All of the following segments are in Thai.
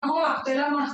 Không mặc tới lắm mà.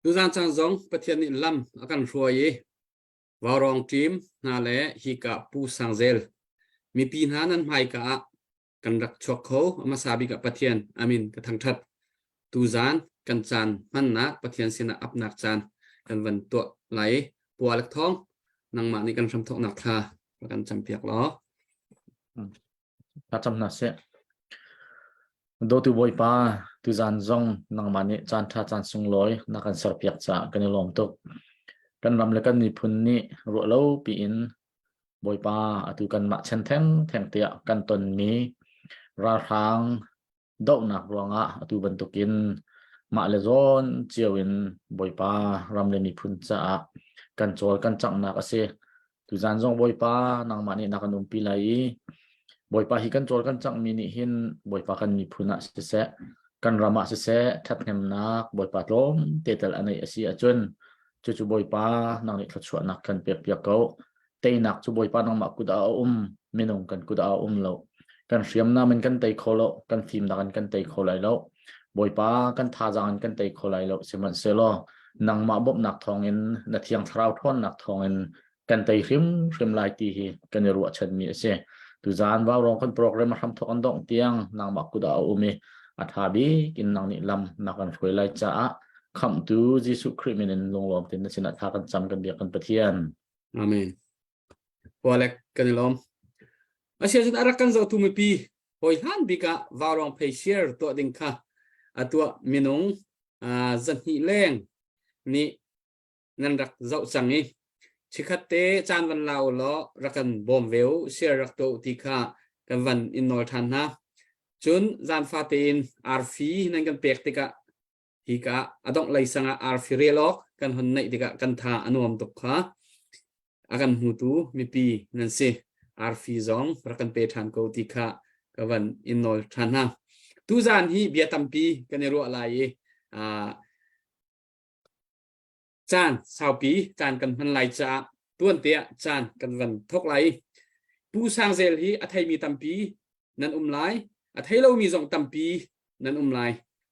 tu zan chang zong pathian ni lam akan ruai warong team na le hi ka pu sangzel mi pin hanan mai ka kan rak chok kho ama sabi ka pathian amin ka thang that tu zan kan chan man na pathian sina apnak chan kan van to lai pualak thong nang ma ni kan sam thok nak tha กันจำเปียกล้อถ้าจำน่ะเสียโดตุบอยป้าตุจานจงนางมันนี่จานท่าจานสุงลอยนักการสอบเปียกจ่ากันในลมตุกกันรำเล็กกันนิพุนนี่รัวเล่าปีอินบอยป้าตุกันมาเช่นแทงเตียกันตนนี้ราทางดอกหนักรวงอ่ะตุบรรทุกินมาเลจอนเจียวินบอยป้ารำเล็กนิพุนจ่ากันโจลกันจังนักเสียตุจานจงบอยป้านางมันนี่นักการุมปีไลบอยปาฮิกันโจลกันจังมินิหินบอยปากันมีพุนะเสะกันรามาเสะทัดเนมนักบอยปาลมเตตลอันนี้อาจนจู่บอยปานางนี่ทัดชวนนักกันเปียกเขาเตนักจู่บอยปานางมากุดามินุงกันกุดาเลากันเสียมน้ามันกันเตยโคโลกันฟิล์มนักกันเตยโคไลเลาบอยปากันท่าจางกันเตยโคไลเลาเสมันเซโลนางมาบบนักทองเงินนัดเทียงทราวทอนนักทองเงินกันเตยริมลายตีกันรัวชันมีเสตุจานว่ารองคนโปรแกรมมาทำทกันดองเตียงนางบักกุดาอุมอัฐาบีกินนางนิลำนักกันช่วยไล่จ้าคำตูจิสุคริมินินลงลมตินสินะทากันจำกันเบียกันปะเทียนอาเมนพอเล็กกันลมอาเซียนอารักกันจะทุ่มปีหอยหันบิกะวารองเพเชียร์ตัวดิ่งค่ะตัวมินงจันหิแรงนี่นันรักเจ้าสังนี้ชิคัตเตจานวันลาวล้อรักันบอมเวลเชียรักโตติคากันวันอินนอลทันนะจุนจานฟาเตนอาร์ฟีนั่นกันเปียกติกะฮิกะอดองไลสังอาร์ฟีเรล็อกกันหันในติกะกันทาอนุมตุกะอากันหูตูมีปีนั่นสิอาร์ฟีซองรักันเปทันโกติคากันวันอินนอลทันนะตูจานฮีเบียตัมปีกันในรัวอะไรจานสาวปีจานกันพันไหลจ่าต้วนเตียจานกันวันทกไหลผู้สร้างเซลฮีอัทยมีตัมปีนั้นไหลอัทยเรามีสองตัมปีนั้นไหล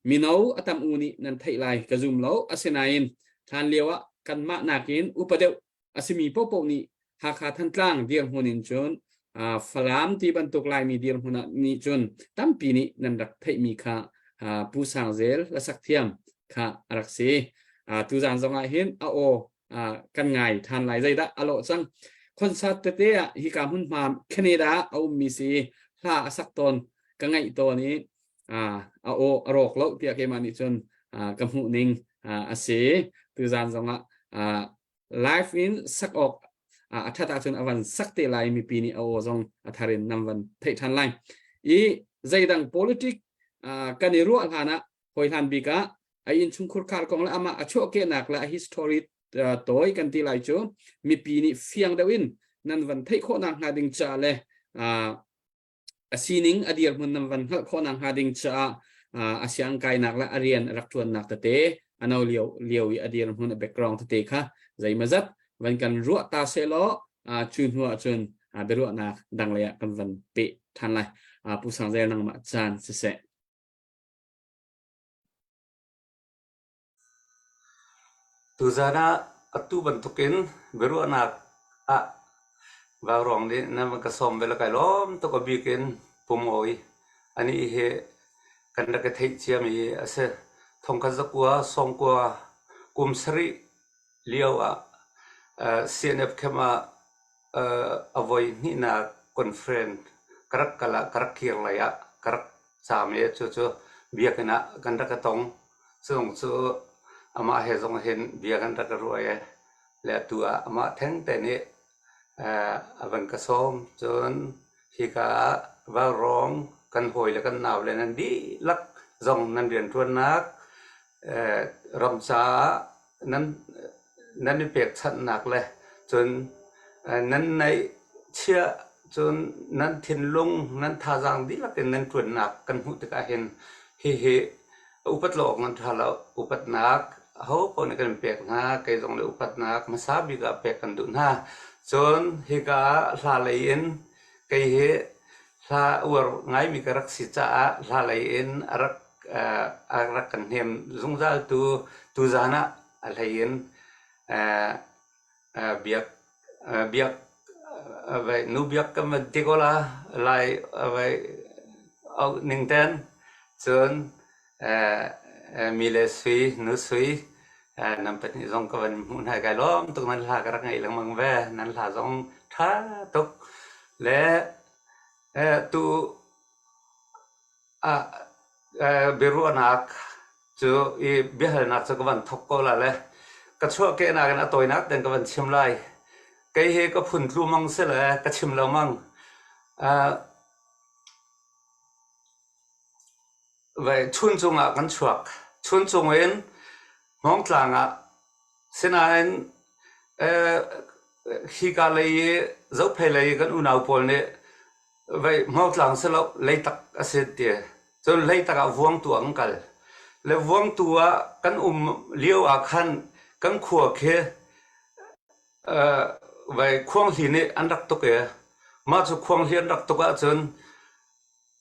มีน้าอัตัมอูนีนั้นไทยไหลกระซุมเราอาเซนัยนทานเลียวกันมานากินอุปเดวอาศิมีปปนี่หากขาดทันกลางเดียร์หัวนินจนฟลามที่บรรทุกไหลมีเดียร์หัวนิจนตัมปีนี้นั้นรักไทยมีค่าผู้สร้างเซลและสักเทียมค่ารักเสตุจานสงายเห็นเอากันไงทานไหลใจได้อโลซังคนสัตเตะฮิกามุนมาแคนาดาเอามีสีลาสักตนกันไงตัวนี้เอาอรกแล้วเปียกเกมานิจนกำหูนิงอาเสตุจานสงะไลฟ์อินสักออกอัฐตาจนอวันสักเตไลมีปีนี้เอาซองอัฐารินนำวันเททันไลอีใจดัง politic กันในรั้วฐานะหอยทันบิกะไอ้อินชุงคุรคาร์กองละอามาอโชเกนักละ history ตัวกันที่ไลโจมีปีนี้เฟียงเดวินนั่นวันไทยโคนังหาดิงจ่าเลยซีนิงอดีตมันนั่นวันโคนังหาดิงจ่าอาเซียนไกนักละอาเรียนรักชวนนักเตะอันเอาเลียวอดีตมันแบ็กกราวด์เตะค่ะใจมาจัดวันกันรัวตาเซโลจุนหัวจุนเบรัวนักดังเลยกันวันเปะทันเลยผู้สังเกตนังมาจานเสะtu zana atu bentukin beru anak barong di nama kasom bela kalom to ko bikin pumoi ani he kanda ka thei chiam hi ase thongka zakwa songkwa kumsri liawa cnf kema avoid ni na conference karak kala karak khir la ya karak chame chu biakena kanda ka tong song chu ama he zong hen biakan ta ruaya le tua ama theng te ni avan ka som chon hi ka va rong kan hoi le kan naw le nan di lak zong nan rian tuan nak ram cha nan ni pek chat nak le chon nan nai chia chon nan thin lung nan tha jang di lak nan tuan nak kan hu ta hen hi upat lok nan thala upat nak ho pon kan pek na kai jong le upat nak masabi ga pek kan du na chon hi ka hla lein kai he hla ur ngai mi karak si cha hla lein arak kan hem zung za tu zana lein biak vai nu biak kam dikola lai vai au ning ten chon mi le sui nu sui nam pet ni zong ka van mun hai kai lom tu man la ka ngai lang mang ve nan la zong tha ha tok le tu a beru anak chu I behal nak chu kawan thok ko la le ka chua ke na kan atoi nak den kawan chim lai cái he có phun lu mang sẽ là cái chim lâu mang vậy chun chung à cái chuột chun chung en mong tlang à xin anh khi cả lấy dấu phải lấy cái u nào pol này vậy mong tlang sẽ lấy tắc aset tiề cho lấy tắc à vuông tua ang kal lấy vuông tua cái liêu à khăn cái khua kia vậy khoang hi này ăn đặc tục kìa mà cho khoang hi ăn đặc tục á chân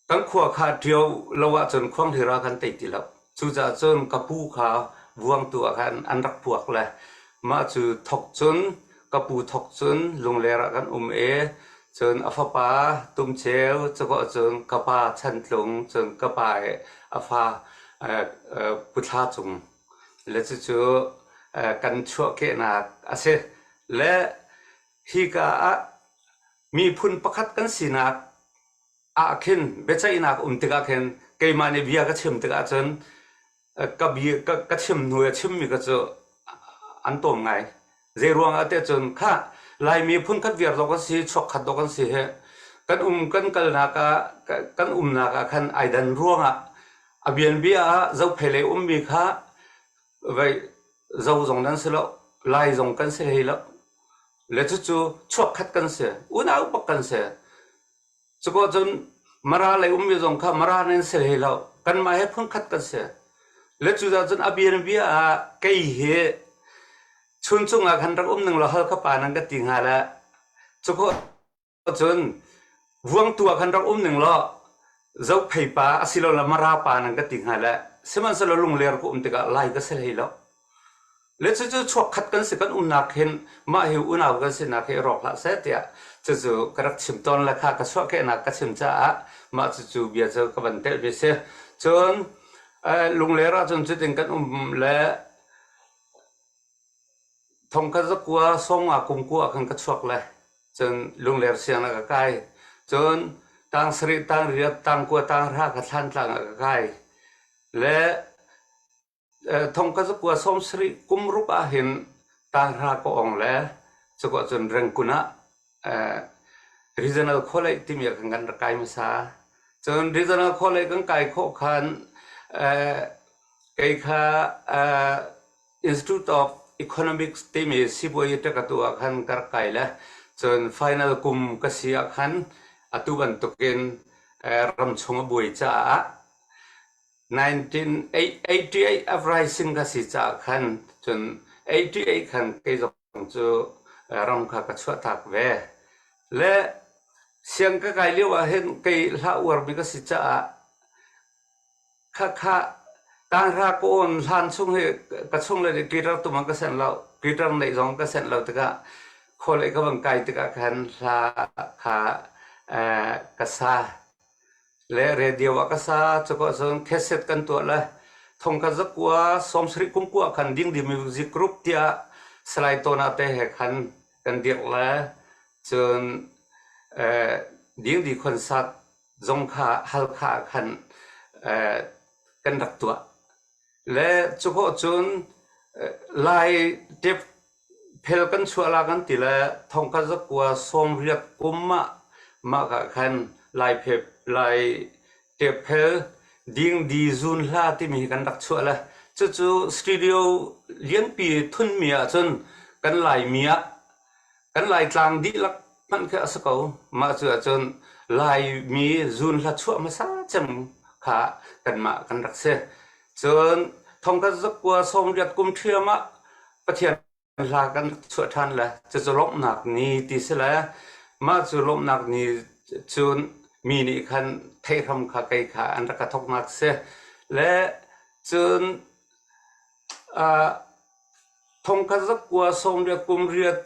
cắn khua khá điều lâu á chân khoang hi ra khăn tây tì lộc chú cha chân cà pu khá vuông tua khăn ăn đặc buộc là mà chú thọc chân cà pu thọc chân lùng lè ra khăn ế chân áp phá tum chéo cho gọi chân cà pa chân lùng chân cà pa áp phá bút ha chung là chú căn chuột kia na ase le hi ka mi phun pakhat kan sinak a khin becha inak tega khen ke mane bia ka chim tega chen ka bi ka chim nuya chim mi ka cho an tom ngai je ruang ate chun kha lai mi phun khat viar lo ka si chok khat do kan si he kan kal na ka kan na ka khan aidan ruanga abian bia zo phele mi kha vậy dầu dòng đan sơ lộ lai dòng cân sơ hay lộ lệ chú chuộc khát cân sơ uốn áo bọc cân sơ chú có chân mara lại mi dòng khá mara nên sơ hay lộ cân mai hết phương khát cân sơ lệ chú ra chân abian bia cây hệ chun chung khăn rắc nâng lo hơi khắp nâng cái tiếng hà là chú có chân vuông tua khăn rắc nâng lo dấu phê pa asilo là mara pa nâng cái tiếng hà là seman salo lung ler ko tega lai ka sel hilo le chu chok khat kan se kan nak hen ma he unaw kan se nak he rok la se tia chu karak chim ton la kha ka so ke na ka chim cha ma chu bia chu ka ban tel be se chon lung lera chon chu ting kan le thong ka zakwa song a kum ku kan ka chok le chon lung ler siang na ka kai chon tang sri tang ria tang ku tang ra ka than tlang ka kai le thong ka zakwa som sri kum rup a hin tang ra ko ong le choko chon reng kuna regional college tim ya kan ra kai ma sa chon regional college kan kai kho khan kai kha institute of economics tim e siboi ta ka tu khan kar kai la chon final kum ka sia khan atuban token ram chunga boi cha 1988 uprising ka si cha khan chun 88 khan ke jong chu ram kha ka chwa tak ve le siang ka kai lewa hen ke la war bi ka si cha kha tang ra ko on han chung he ka chung le ki ra tu ma ka sen lo ki ra nei jong ka sen lo ta ka khole ka bang kai ta ka khan la kha ka sa le radio akasa choko zon cassette kan to la thong ka zakwa som sri kum ku khan ding di music group tia slide to na te he khan kan dik la chon ding di concert zong kha hal kha khan kan dak to le choko chon lai tip phel kan chula kan ti la thong ka zakwa som riat kumma ma ka khan lai phep lai tep phel ding di zun la ti mi kan dak chua la chu studio lian pi thun mia chun kan lai mia kan lai tlang di lak man kha sakau ma chu chun lai mi zun la chua ma sa cham kha kan ma kan dak se chun thong ka zakwa som riat kum thia ma pathian la kan chua than la chu lom nak ni ti se la ma chu lom nak ni chunมีนี่คันเททำขาไก่ขาอันรักทกนักเสียและจนทงคัดกัวสมเรียกุมเรียด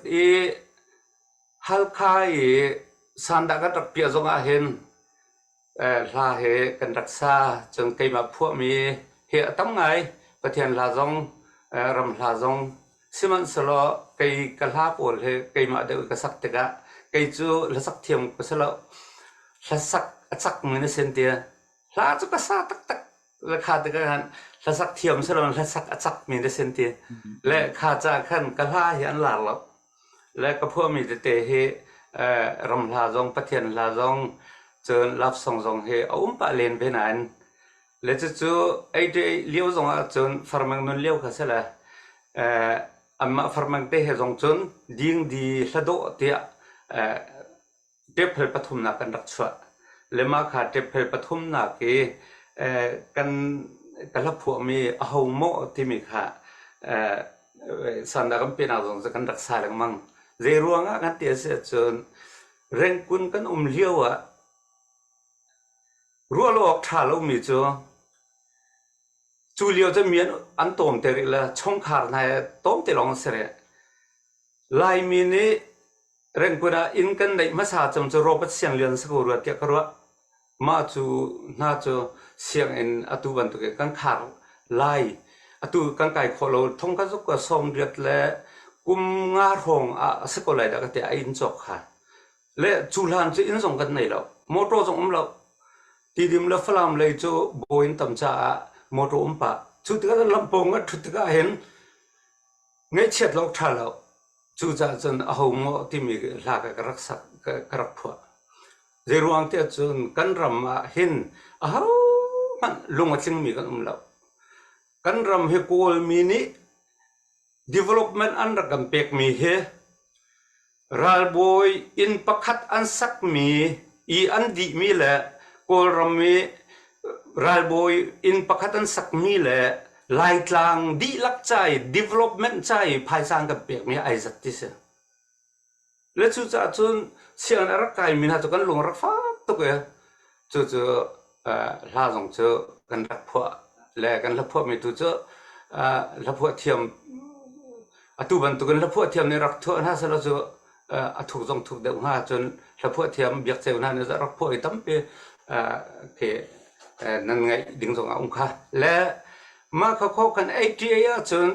ฮัลคายสันดากัดเปียจงอาเห็นลาเหกันรักษาจนไก่มาพวกมีเหตุตั้งไงประเทศลาจงรำลาจงสิมันสโลไก่กะลาปวดเหไก่มาเดือกษัตริย์กะไ cái chú là sắc thiềm của sao là sắc mình nó xem tiền là chú cái sa tắc tắc là khá từ cái hắn là sắc thiềm sao là sắc mình nó xem tiền là khá cha khăn cái la hiện là lắm là cái phô mình để hệ rầm la dòng phát hiện la dòng chơn lạp song dòng hệ ba lên bên anh là chú ấy để liêu dòng chơn farming non liêu cái sao là amma farmang te he zong chun ding di hlado tia tepel pathum na kan rakchwa lema kha tepel pathum na ke kan kalaphu mi aho mo ti mi kha sanda kam pena zong kan raksa lang mang ze ruanga kan te se chun reng kun kan liawa rualo ok tha lo mi chu chú liêu cho miền ăn tôm tê là trong khảo này tôm tê lòng sere lại miền này rèn quân in căn này mà sao trong cho robot xiang liên sắc rồi tiếc rồi mà chú na cho xiang in atu ban tu cái căn khảo lại atu căn cái khó lâu thông cái giúp cái song điệt là cũng ngã hồng sắc lại đã cái in chọc ha lẽ chú lan cho in dòng căn này đâu motor dòng đâu thì điểm là phàm lấy cho boin tầm cha motor pa chu tika lampong a thu tika hen ngai chet lok tha lo chu cha chen a ho mo ti mi la ka rak sak ka rak phwa je ruang te chun kan ram a hin a ho man lunga ching mi kan lo kan ram he kol mi ni development an rakam pek mi he ral boy in pakhat an sak mi I an di mi le kol ram mi ral boy in pakatan sak mi le lai tlang di lak chai development chai phai sang ka pek mi ai zat ti se le chu cha chun sian ara kai min ha to kan lung rak fa to ke chu la jong chu kan rak phwa le kan la phwa mi tu chu la phwa thiam atu ban tu kan la phwa thiam ne rak tho na sa la chu thu jong thu de ha chun la phwa thiam biak cheu na ne za rak phwa I tam pe ke nan ngai ding zong ông kha le ma kha kho kan ATA chun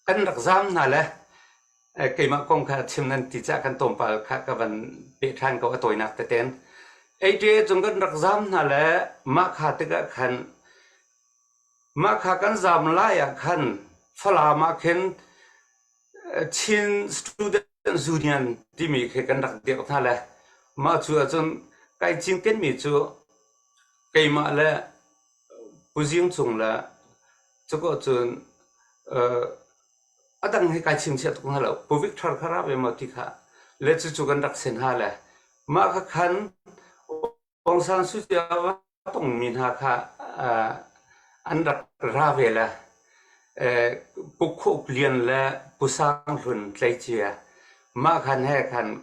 kan rak zam na le ke ma kong kha chim nan ti cha kan tom pal kha ka ban pe than ko toy nak te ten ATA chung kan rak zam na le ma kha te ka khan ma kha kan zam la ya khan phala ma khen chin student union ti mi khe kan rak de na le ma chu chun kai ching ken mi chu cái mà là bố riêng chung là cho có chun đang hay cái chính sách cũng là bố việc thằng khá về mà thì khá lẽ chú cần đặc sen ha là mà các khán ông san suy cho tổng miền ha khá anh đặc ra về là bố khúc liền là bố sang luôn lấy chia mà khán hay khán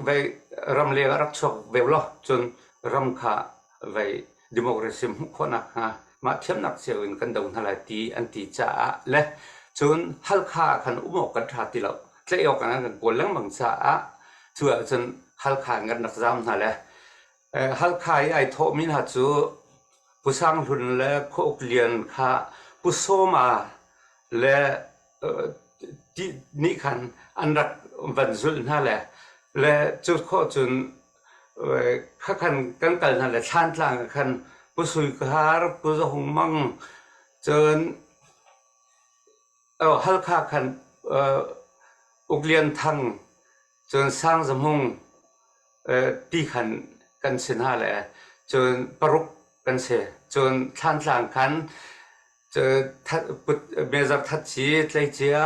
về ram lê đặc chọc về lo chun ram khá về democracy khó nạc ha mà thiếm nạc xeo in kan dong thala ti an ti cha le chun hal kha khan umok kan tha ti lo tle yok kan ko lang mang cha chu chun hal kha ngan nak jam na le hal kha ai tho min ha chu pusang hun le khok lian kha pusoma le ti ni khan an rak van zul na le chu kho chun khá khăn căng cẩn là than lang khăn bố sui khá bố do hùng măng chơn hal khá khăn uk liên thăng chơn sang dầm hùng ti khăn kan sin ha lệ chơn paruk kan se chơn than lang khăn chơn bây giờ thắt chí lấy chia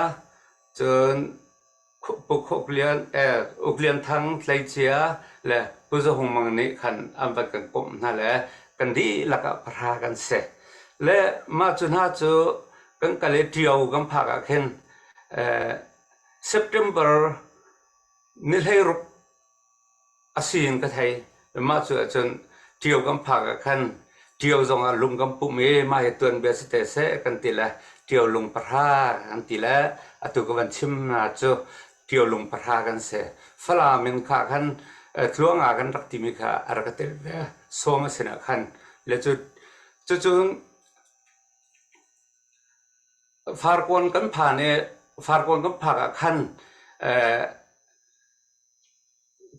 chơn uk liên thăng lấy chia le bố do hùng măng này khăn am vật kan cụm na le kan đi là cả phá kan se le ma chun ha chu kan ka le triều kan phá ka khen September ni lei rup asin ka thai ma chu chun triều kan phá ka khan triều zong lung kan pu me ma he tuan be se se kan ti la triều lung phá an ti la atu ka van chim na chu triều lung phá kan se phala min kha khan thluang a kan rak ti mi kha arakatel ve soma sena khan le chu farkon kan pha ka khan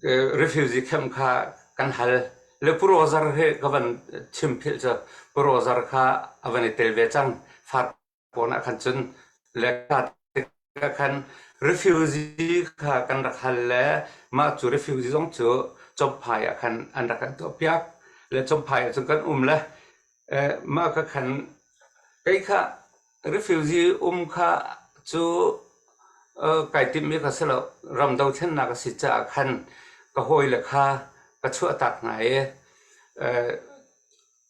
refugee camp kha kan hal le purozar he kavan chimpil cha purozar kha avani telve chang far pona khan chun le ka khan refugee kha kan rak hal le ma chu refugee jong chu chop phai khan an rak to piak le chop phai chu kan le ma ka khan kai kha refugee kha chu cái tim mi ka selo ram dau chen na ka si cha khan ka hoi le kha ka chu tak nai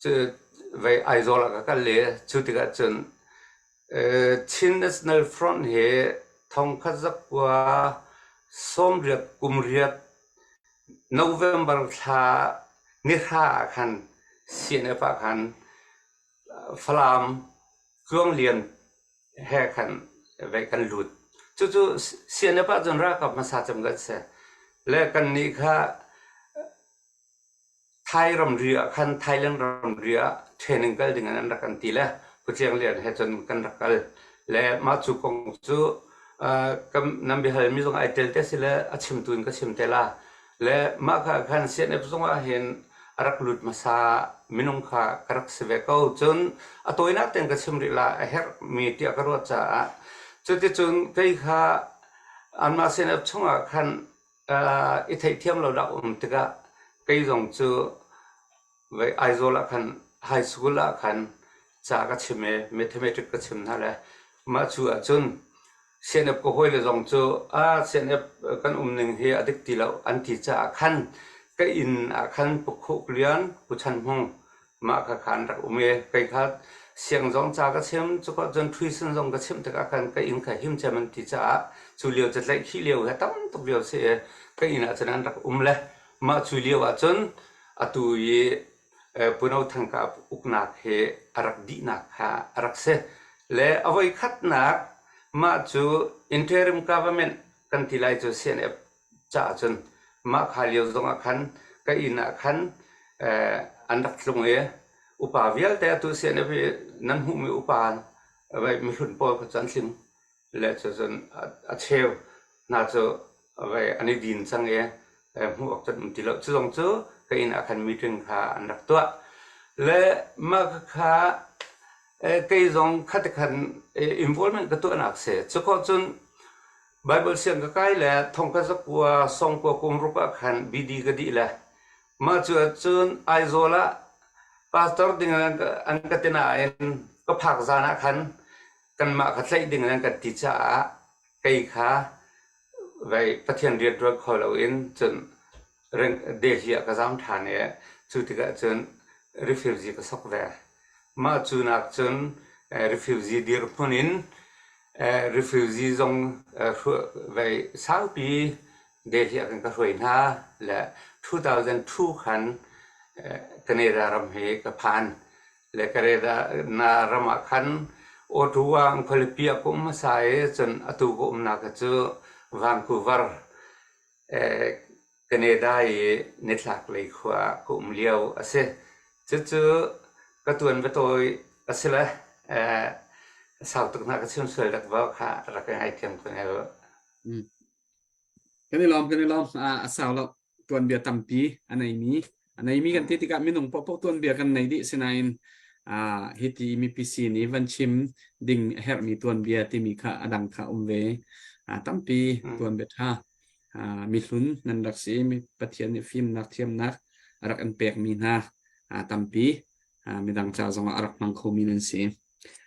chu ve aizola ka le chu ti ka chun Chin National Front he thong kha zak wa som riat kum riat November tha ni kha khan siene pa khan falam kuang lian he khan ve kan lut chu siene pa jon ra ka ma sa cham ga se le kan ni kha Thai ram ria khan Thailand ram ria training kal ding an ra kan ti la pu chiang lian he chon kan ra kal le ma chu kong chu kam nam bi hal mi jong ai tel te sile achim tun ka chim te la le ma kha khan siene jong a hen arak lut ma sa minung kha karak se ve ko chon a toina ten ka chim ri la her mi ti ka ro cha chu ti chun kai kha an ma siene chunga khan i thei thiam lo da tika cây dòng chữ với aizola khan high school la khan cha ka chime mathematics ka chim na le ma chu a chun senep ko hoi le dòng chữ a senep kan ning he adik ti lo an ti cha khan ka in a khan pu khu klian pu chan hong ma ka khan rak ume kai kha siang dòng cha ka chim chu ko jon thui sun dòng ka chim ta khan ka in kha him chaman ti cha chu liu cha lai khi liu ha tam tok liu se ka in a chanan rak le ma chu liu a chun atu ye punau thangka uknak he arak di nak ha arak se le avoi khat nak ma chu interim government kan tilai chu CNF cha chun ma khaliu zong a khan ka ina khan andak tlung e upa vial te tu CNF nan hu mi upa vai mi hun pol ka chan sim le chu chun a cheu na chu vai ani din chang e mu ok chan ti lo chu zong chu ka ina khan meeting kha andak to le ma kha cây dòng khát khăn involvement cái tuổi nào sẽ cho con chun Bible xem cái là thông cái giấc qua song qua cùng rụp khăn bd cái đi là mà chun aizola pastor đừng anh cái tên này có phạt ra na khăn cần mà khát lấy đừng anh cái tỷ trả cây khá vậy phát hiện điện rồi khỏi lâu in chun rừng để hiện cái giám thản này chú thì cái chun refugee cái sốc về ma chunak chun refugee dir punin refugee zong vai sau pi de hia kan ka hroi na la 2002 khan Canada ram he ka phan le Canada na rama khan otuang Philippia kum sai chun atu ko umna ka chu Vancouver Canada ye netlak le khwa ko umliau ase chu các tuần với tôi sẽ là sau tục nào cái xương sườn đặt vào khá là cái hay thêm của ngày đó cái này lom sao là tuần bia tầm pi anh này mi kan ti ka minung po tuần bia kan này đi sinain hiti mi pc ni van chim ding her mi tuần bia ti mi kha adang kha ve tam pi tuần bia ha mi hlun nan dak si mi pathian ni film nak thiam nak rak an pek mi na tam pi midang cha zong arak mang khomin si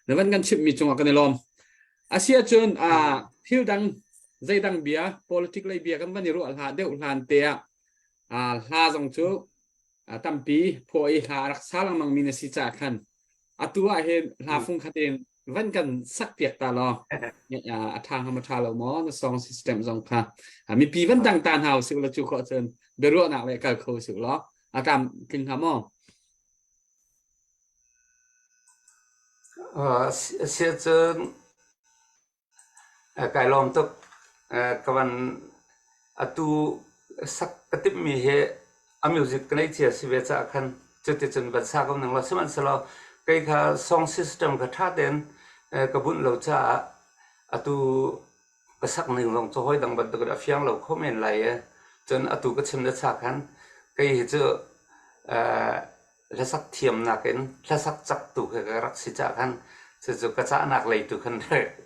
lewan kan chip mi chunga kan lom asia chun thil dang zai dang bia politic lai bia kan bani ru al ha deu hlan te ha zong chu tampi phoi ha rak salang mang min si cha khan atua he la phung khaten van kan sak piak ta lo thang ham tha lo mo na song system zong kha mi pi van dang tan hau su la chu kho chen beru na le ka kho su lo atam king ha mo sẽ chân cái lòng tức các bạn tu sắc cái tiếp mi hệ music cái này chỉ là về cha khăn cho tới chân bật sa công năng là xem anh lo cái cả song system cái thắt đến cái bún lâu cha tu cái sắc năng lòng cho hơi đằng bật cái phiang lâu comment lại จนอตุก็ชิมได้สักกันก็เห็นเจอและสักเทียมนักเองและสักจับตุกก็รักสิจากกันจะกระจานักเลยตุกัน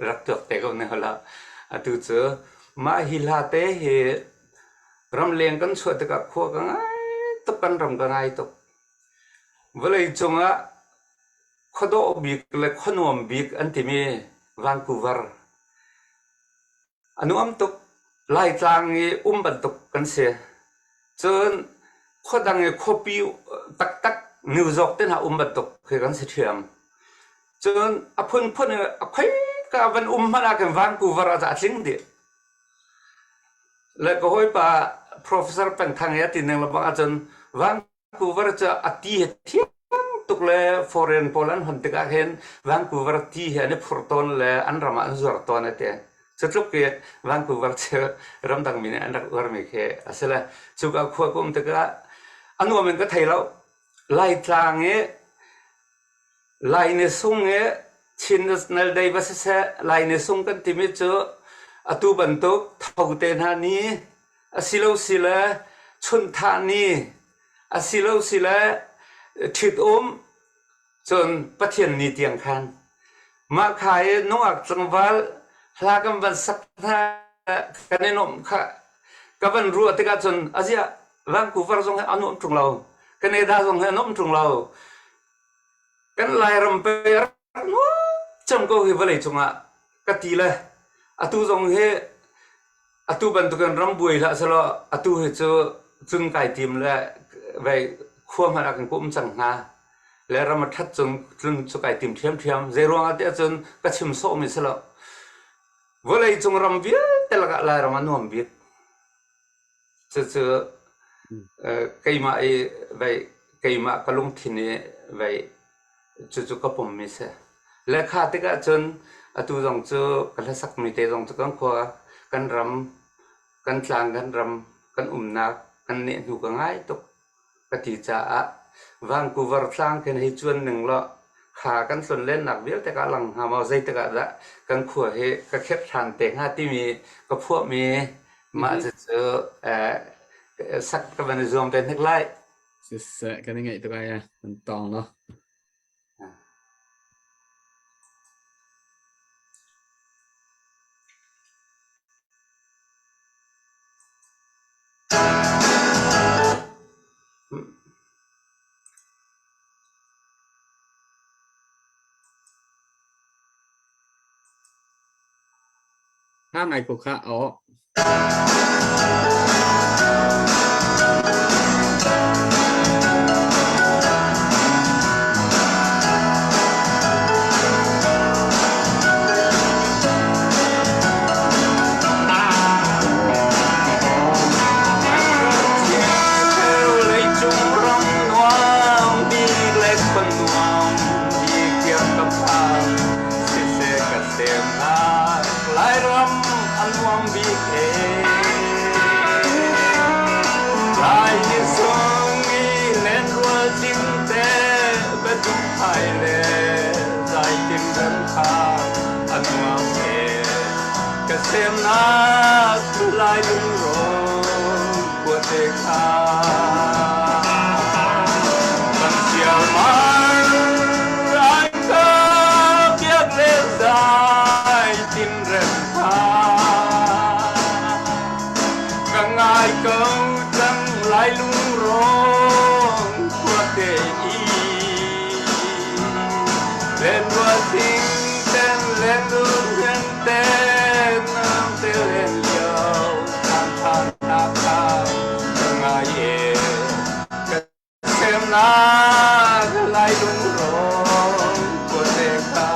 รักตัวเตก็เนี่ยละอตุเจอมาฮิลาเตเหรำเลียงกันสวดกับขั้วกันไงตุกันรำกันไงตุเวลาจงอ่ะขดอบิกและขนมบิกอันที่มีวังคูเวอร์อันนู้นตุกไล่จางบันตุกกันเสียจนขดังขบิวตักนิวจอกเต้นหาบันตุกคือกันเสียเทียมจนอพุ่นใครกับวันมานักวังคูเวอร์จะทิ้งดิแล้วก็ห้อยป่า professor เป็นทางยาตินึงแล้วบางอาจารย์วังคูเวอร์จะอธิเทียตุกเล foreign Poland หันติกาเห็นวังคูเวอร์ที่เห็นฟอร์ตอนเลอันรามาอันจวร์ตอนนั้นเจุดเกี่ยวังคูเวอร์เจอรำดังมินอันดักวาร์มิเคอาศัยจุกขวบกุมติกาอันนู้นมันก็ไทยแล้วไล่ทางไล่ในสุ่งชินส์นัลได้บัสเซไล่ในสุ่งกันที่มีเจออตุบันตุกทาวเตนานีสิโลสิเลชุนทานีสิโลสิเลทิดจนประเทศนี้เตียงคันมาขายนวกจังหวัดลากันบันสักท่ากันนมค่ะกันบันรัวติกาจนอาเซียวังคูเวอร์ส่งให้อนุมตรงเรากันเอดาส่งให้อนุมตรงเรากันไล่รำไปนู้จำก็คือว่าเลยจงอ่ะกติเลยอตุส่งให้อตุบันตุกันรำบุยละสละอตุให้เจอจึงไก่ทีมและไปขั้วมากันกุมจังหาแล้วเรามาทัดจนสุกไก่ติมเทียมเจรวงอาเดียจนกระชิมโซมิสละว่าเลยจงรำเบียแต่ละก็ไล่รำมันนวมเบียจะไก่มาไปไก่มากระลุงที่นี่ไปจุกระผมมิเสและข้าติกาจนอตุจงเจอกันสักมิเตจงจะกันขั้วกันรำกันจางกันรำกันนักกันเนี่ยดูกันง่ายตุกกติจ่าวังคูเวอร์สร้างกันให้จวนหนึ่งละขากันส่วนเล่นหนักเบี้ยแต่ก็หลังหามาใจแต่ก็ละกันขัวให้ก็แคบทานเตะห้าที่มีก็พวกมีมาจะเจอสักกับมันรวมเป็นเท่าไรจะกันยังไงตัวไอ้มันตองเนาะถ้าไงกูค่ะอ๋อ Xem nát lại đúng rồi của thế khá Bằng chiều mai anh có biết lên dài tin rèm tha Càng ai câu chẳng lại đúng rồi của thế ý Lên qua tình tên lên ưu nhân tên na lại đúng rồi của thế khá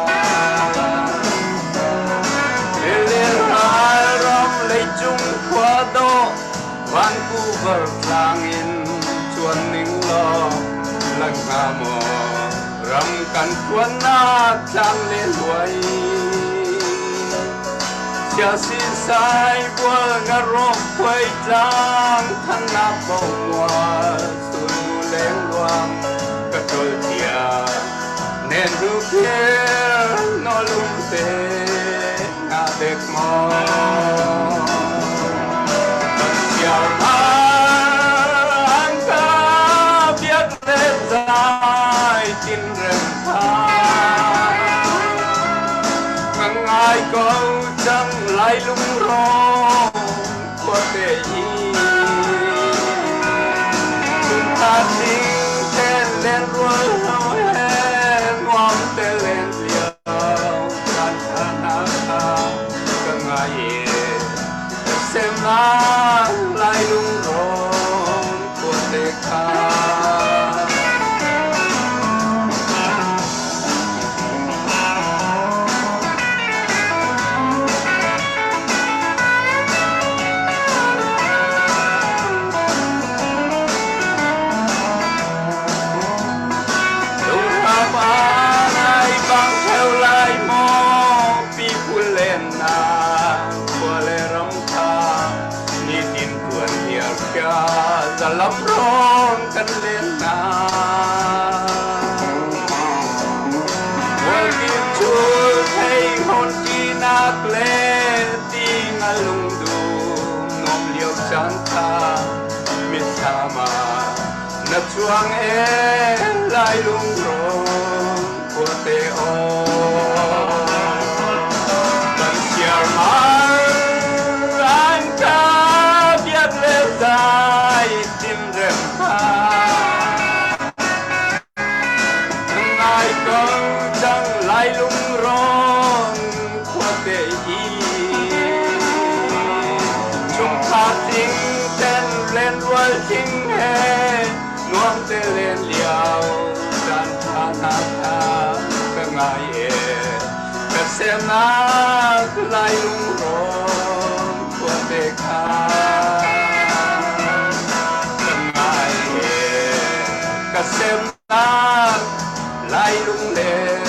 để lên hai rom lấy chung qua đó Vancouver langin chuan ning lo lang nga mo ram kan chuan na chang le luai chia si sai qua nga rom quay trang thăng na bao mùa lên loang cả đôi tia nên du kia nó lung tê ngã đẹp mò chiều mai lai lung rong của tề y chúng ta tình tên lên ruột hao hẹn ngoan tên lên liều tan tan ta cần ai xem na lai lung rong của tề ca lấp rôn cân lên na World Game Tour thấy hôn chi nạc lên ti ngà lung du ngom liêu chan ta mi sa ma na chuang e lai lung rôn của tê o bằng xiar mar anh ta biết lên dài tim rem ha ngày con chẳng lại lung rong của tề y chúng ta tình tên lên vơi chính hè nuông tê lên liao dan tha tha tha cái ngày cái xem na lại lung rong của tề ca xem ta lại lung lên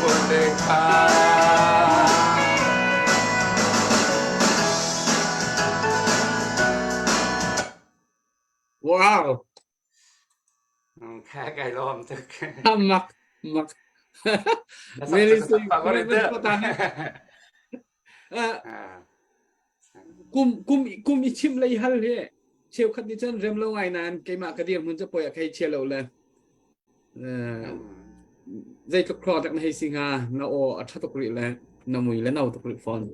của tề ca wow khá cái lom thực mặc Melissa kum ichim lay hal he chiều khát đi chân rem lâu ngày nan cái mạ cái điểm muốn cho bồi cái chiều lâu lên dây chọc clot đặc này sinh ha nó ở thắt tục rị lên nó mùi lên nào tục rị phòn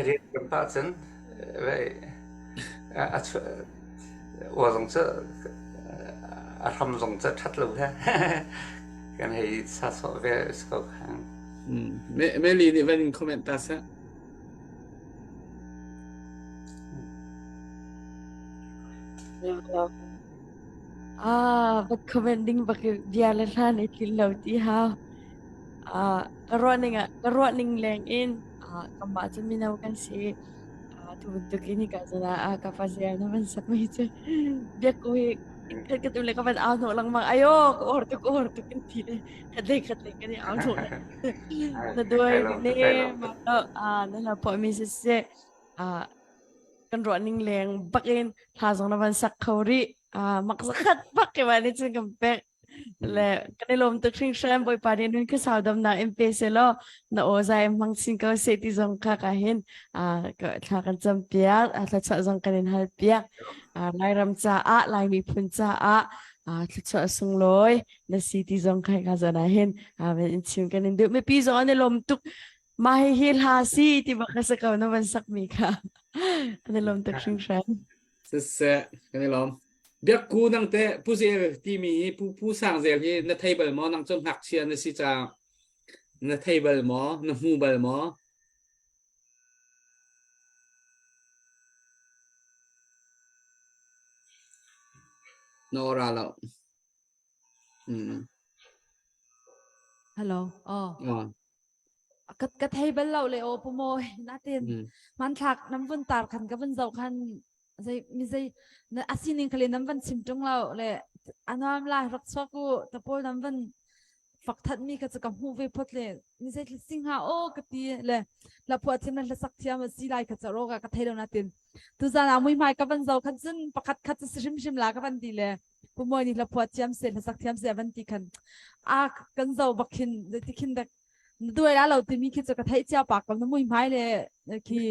riêng cái phát sinh vậy ở dòng chợ thăm dòng chợ thắt lâu thế cái này xa xôi về sầu hàng Meli ni ven comentas ha but commending baki dialalan itil lauti ha karuaning leng in kamba minaw kan si tubuntuk ini kasana kapasya naman sa kuya biyak ko katulad kapan ano lang mga ayo ko orto kantile kadlay kani ano na doy ni na po misis kan running leng bakin hasong naman sa kauri maksakat pakimanit sa kampek le kanilom to kring sham boy parin nun ka saudam na empeselo na ozay mang singkaw citizen kakahin kakan sampiak at sa zong kanin halpiak lai ram cha lai mi pun cha sa sungloy na citizen kay kazanahin men insim kanin du me piso kanilom tuk mahihil hasi tiba kasakaw naman sakmika kanilom to kring sham sese kanilom biak ku nang te pu zel ti mi pu sang zel hi na table mo nang chom hak chian na si cha na table mo na hu bal mo no ra lo hello cái table lâu lệ ô môi nát tiền man thạc nắm vân tạt khăn cái vân dầu khăn dây na asinin kali nắm vân chim trong lâu lệ anh em lại rắc xóa cô tập bôi nắm vân phật thật mi cái cầm hu về phật lệ mi dây sinh ha ô cái tí lệ là phật thêm là sắc thiam mà xí lại cái chỗ cái thay đâu nát tiền tu ra nào mới mai cái vân dầu khăn dân bạc khát sim lá cái vân tí lệ bố môi ni là phật thiam sẽ là sắc thiam sẽ vân tí khăn cái dầu bạc hin tí khinh đặcด้วยแล้วเราจะมีคิดจะกระเทยเจ้าปากกับน้ำมือไม้เลยคือ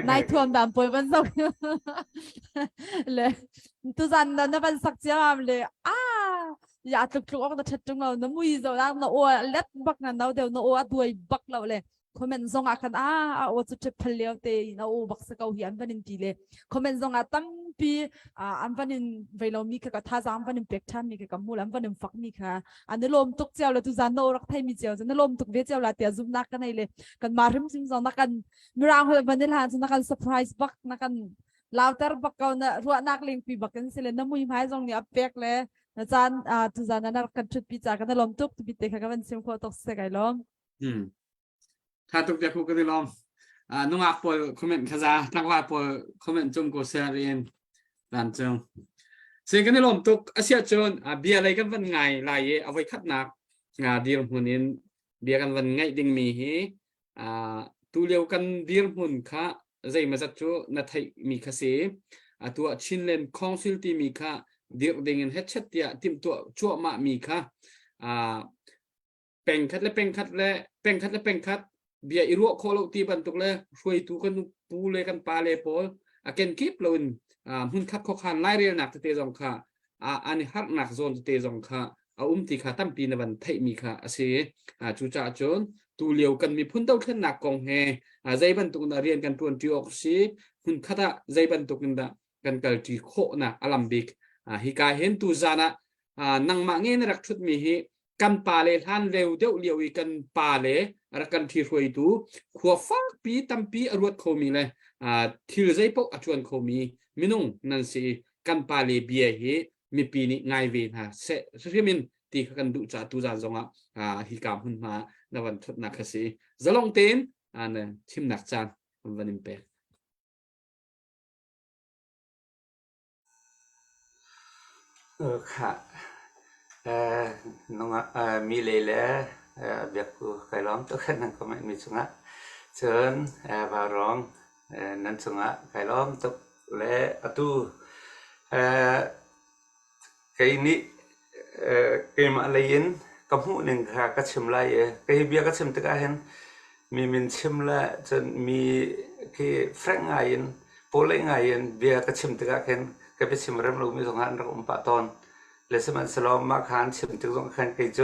นายทวมดำป่วยวันศุกร์เลยทุกท่านนั่นเป็นสักเจ้าเลย ya tuk tuk ok da chat tung lo na mui zo na na o let bak na nau deu na o aduai bak lo le comment zong akan a o chu te phel te na o bak sa kau hi an vanin ti le comment zong a tam pi an vanin velo mi ka tha za an vanin pek than mi ka mul an vanin fak mi kha an lom tuk cheu la tu za no rak thai mi cheu na lom tuk ve cheu la tia zum nak kanai le kan marim sim zong na kan mirang hol vanil han na kan surprise bak na kan lauter bak kau na ruak nak ling pi bak kan sile na mui mai zong ni apek le na chan tu za na kan chut pi cha kan lom tuk tu pi te kha kan sim ko tok se kai lom ถ้าตุกจะพูดกันลองนุ่งอาปอยคอมเมนต์ขจาทักว่าปอยคอมเมนต์จงกูเสียเรียนด่านจงสิ่งกันลมตุกอาเซียจนเบียอะไรกันวันไงลายเอาไว้คัดหนักดีรหุ่นนี้เบียกันวันไงดิ่งมีตูเลียวกันดีรหุ่นค่ะใจมาจัดจูนัดให้มีคาเสีตัวชินเลนคอนซิลที่มีค่ะดีรดิ่งเฮดชัดเดียติมตัวชั่วมามีค่ะเป็นคัดและเป็นคัดและเป็นคัดและเป็นคัดเบียอิรัวโคโลตีบันตุกเลยช่วยทุกันปูเลยกันปาเลยพอเกนคิปลุนหุ่นคัดข้อขันไล่เรียนหนักเตะจงค่ะอันนี้ฮักหนักโซนเตะจงค่ะตีค่ะตั้มปีนวันไทยมีค่ะเสียจูจ่าจนตูเลียวกันมีพุ่นเต้าขึ้นหนักกองแห่ใจบันตุกนักเรียนกันตัวที่ออกซีหุ่นคัดใจบันตุกกันกันที่โคนะอลัมบิกฮิกาเห็นตูจานะนังมาเงินรักชุดมีฮิกันปาเลท่านเร็วเดียวเลียวกันปาเลรักกันที่รวยตูขัวฟักปีตั้มปีอรวดเขามีเลยที่ใจพกอจวนเขามีมินุ่งนั่นสิกันปาเลเบียเฮมีปีนี้ง่ายเวนะเสร็จมินตีกันดูจ่าตูจานจงฮิกามหุ่นมาในวันทุกนักสิจะลงเต้นเนี่ยชิมนักจานวันนี้เป็นค่ะน้องมีเลยแหละเบียกูใครร้องตัวกันนั่งก็ไม่มีสุงะเชิญบาร้องนั่นสุงะใครร้องตัวและตู้ใครนี้ใครมาอะไรยินกับหูหนึ่งค่ะก็ชิมไรใครเบียก็ชิมตะการเห็นมีมินชิมละจนมีคือแฟรงไงยินโปเลงไงยินเบียก็ชิมตะการเห็นก็ไปชิมเริ่มรู้มีสองอันเราปะตอนและสมัยสลอมมาขันชิมถึงสองขันกิจ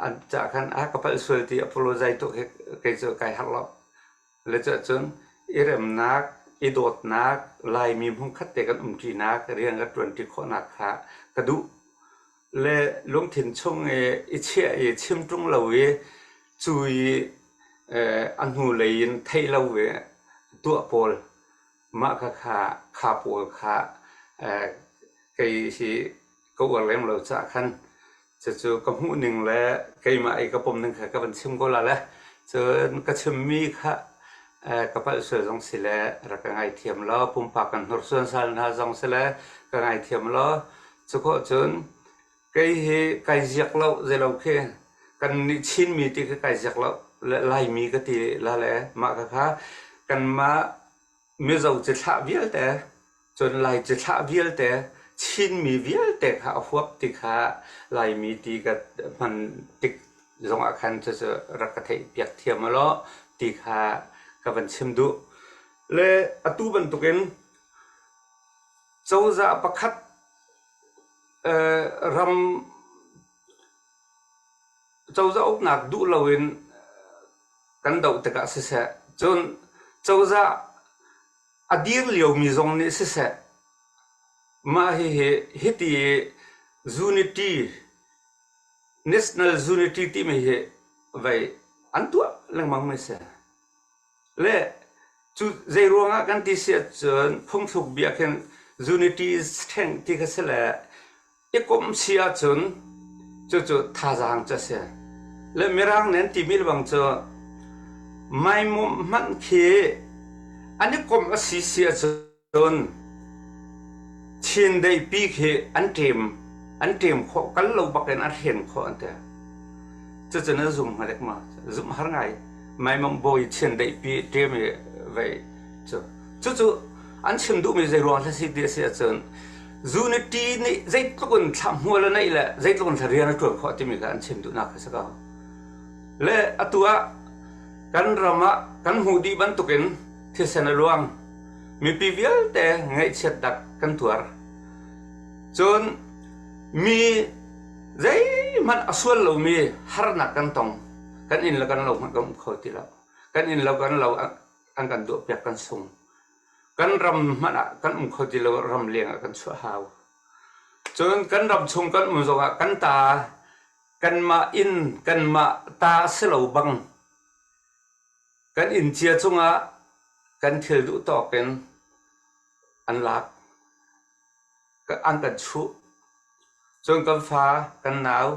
อันจากขันกับไปสวยที่อพอลใจตัวกิจไก่หักล็อกและจะจนอิเรมนักอิดดนักลายมีพุ่งคัดเตกันจีนักเรียงกันจวนที่ข้อนักขากระดุและลงถิ่นช่วงอิเชียชิมตรงเราจุยอันหูเลยนไทยเราตัวโพลมาขาโพลขาไก่สิก็ว่าเล่มเราจะขันจะจูกับหูหนึ่งและไก่มาไอ้กระผมหนึ่งค่ะกับมันชิมก็ละแล้วจนกระชิมมีค่ะกับไปสวยจงสิแล้วรักง่ายเทียมล้อปุ่มปากกันหัวส่วนสันหาจงสิแล้วก็ง่ายเทียมล้อจะก็จนไก่ไก่เจียกเราจะเราแค่กันนิชินมีที่ไก่เจียกเราและลายมีก็ที่ละแล้วมาค่ะกันมาไม่เราจะท่าเวียแต่จนลายจะท่าเวียแต่ชินมีเวียแต่ข้าพวกที่ข้าลายมีตีกับมันติดตรงอาคารจะรักเทเปียกเทียมมาล้อที่ข้ากับมันชิมดูและตู้บรรทุกเองเจ้าจะประคัดรำเจ้าจะอกหนักดูเราเองกันดาวตะกักเสียจนเจ้าจะอดีตเลี้ยวมีตรงนี้เสียมาฮิตunity national unity ที่ไม่ไว้อันตัวเรื่องมังไม่เสียและจุดใจรวงกันที่เสียจนพุ่งถูกเบียกัน unity strength ที่เขาเสียและอีกกลุ่มเสียจนจุดท่าทางจะเสียและมีร่างนั้นที่มีบางจุดไม่มุมมันคืออันนี้กลุ่มเสียจนชินได้ปีกอันเต็มข้อกันเราบักกันอันเห็นข้ออันเดียจะน่าซุ่มอะไรมาซุ่มหาไงไม่มันบ่อยชินได้ปีเต็มไว้จุอันชินดูมีใจร้อนและสิ่งเดียเสียจนจูนตีนี่ใจตุกันทำหัวแล้วนี่แหละใจตุกันเรียนตัวข้อที่มีการชินดูนักสักการและตัวกันรามากันหูดีบันตุกันที่เสนอลวงมีปีเวลแต่ไงเช็ดดักกันตัวจนมี zai man aswal lo mi har na kan tong kan in la kan lo kan kho ti la kan in lo kan lo an kan do pek kan sung kan ram man kan kho ti lo ram leng kan su haw chon kan ram chung kan mu zonga kan ta kan ma in kan ma ta se lo bang kan in chia chunga kan thil du to ken an lak ka an kan chu chon kan fa kan nau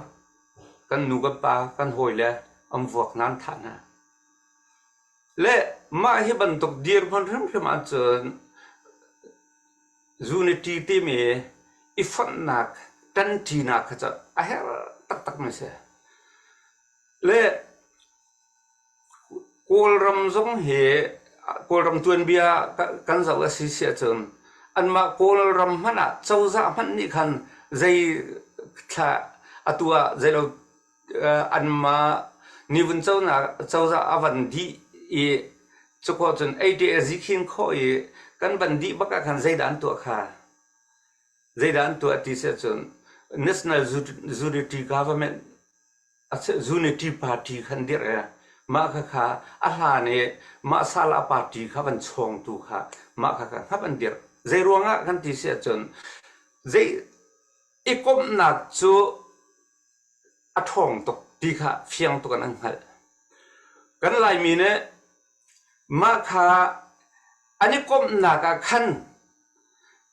kan nu kan pa kan hoi le am vuak nan tha na le ma hi ban tok dir phon ram ma chon unity ti me ifan nak tan ti na kha cha a her tak tak ma se le kol ram zong he kol ram tuan bia kan za wa si sia chon an ma kol ram hana chau za man ni khan zai tha atua zai lo an ma ni vun chau na chau za avan di e choko chon ADS khin kho e kan ban di baka khan zai dan to kha zai dan to ti se chon national unity government unity party khan dir ma kha kha a ha ne ma sala party kha ban chong tu kha ma kha kha ban dir zai ruanga kan ti se chon zai ikom na chu a thong tok ti kha fiang to kan hal kan lai mi ne ma kha ani kom na ka khan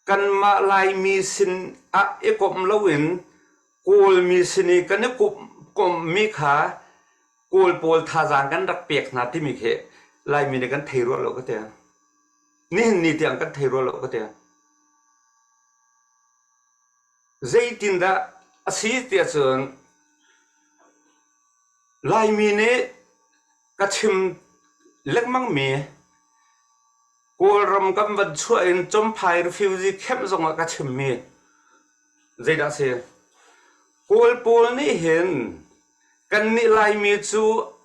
kan ma lai mi sin a ikom lawin kol mi sini kan kom mi kha kol pol tha jang kan rak pek na ti mi khe lai mi ne kan thei ro lo ka te ni tiang kan thei ro lo ka te zai tin da asi ti chon lai mi ne ka chim lek mang me kol ram kam wat chua in chom phai refugee camp zong ka chim me zai da se kol pol ni hen kan ni lai mi chu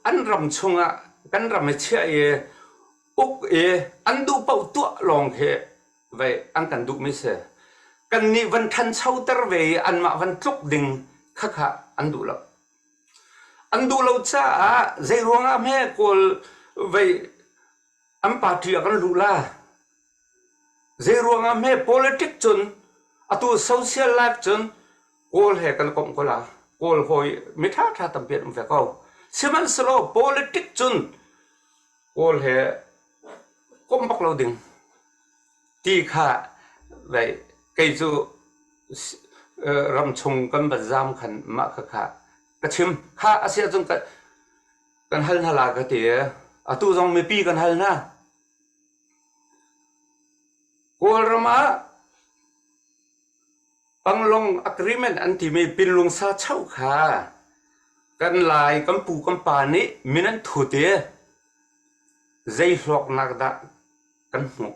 an ram chunga kan ram che e uk e an du pau tu long he vai an kan du mi se kan ni van than chau tar ve an ma van tluk ding kha kha an du lo cha zai ruanga me kol vai am party kan lu la zai ruanga me politics chun atu social life chun kol he kan kom ko la kol hoi mi tha tam pian ve ko siman slo politics chun kol he kom bak lo ding ti kha vai kai chu ram chung kan ba jam khan ma kha kha ka chim kha asia chung kan hal na la ka ti atu jong mi pi kan hal na kol rama panglong agreement anti me pinlung sa chau kha kan lai kan pu kan pa ni minan thu te zai hlok nak da kan mu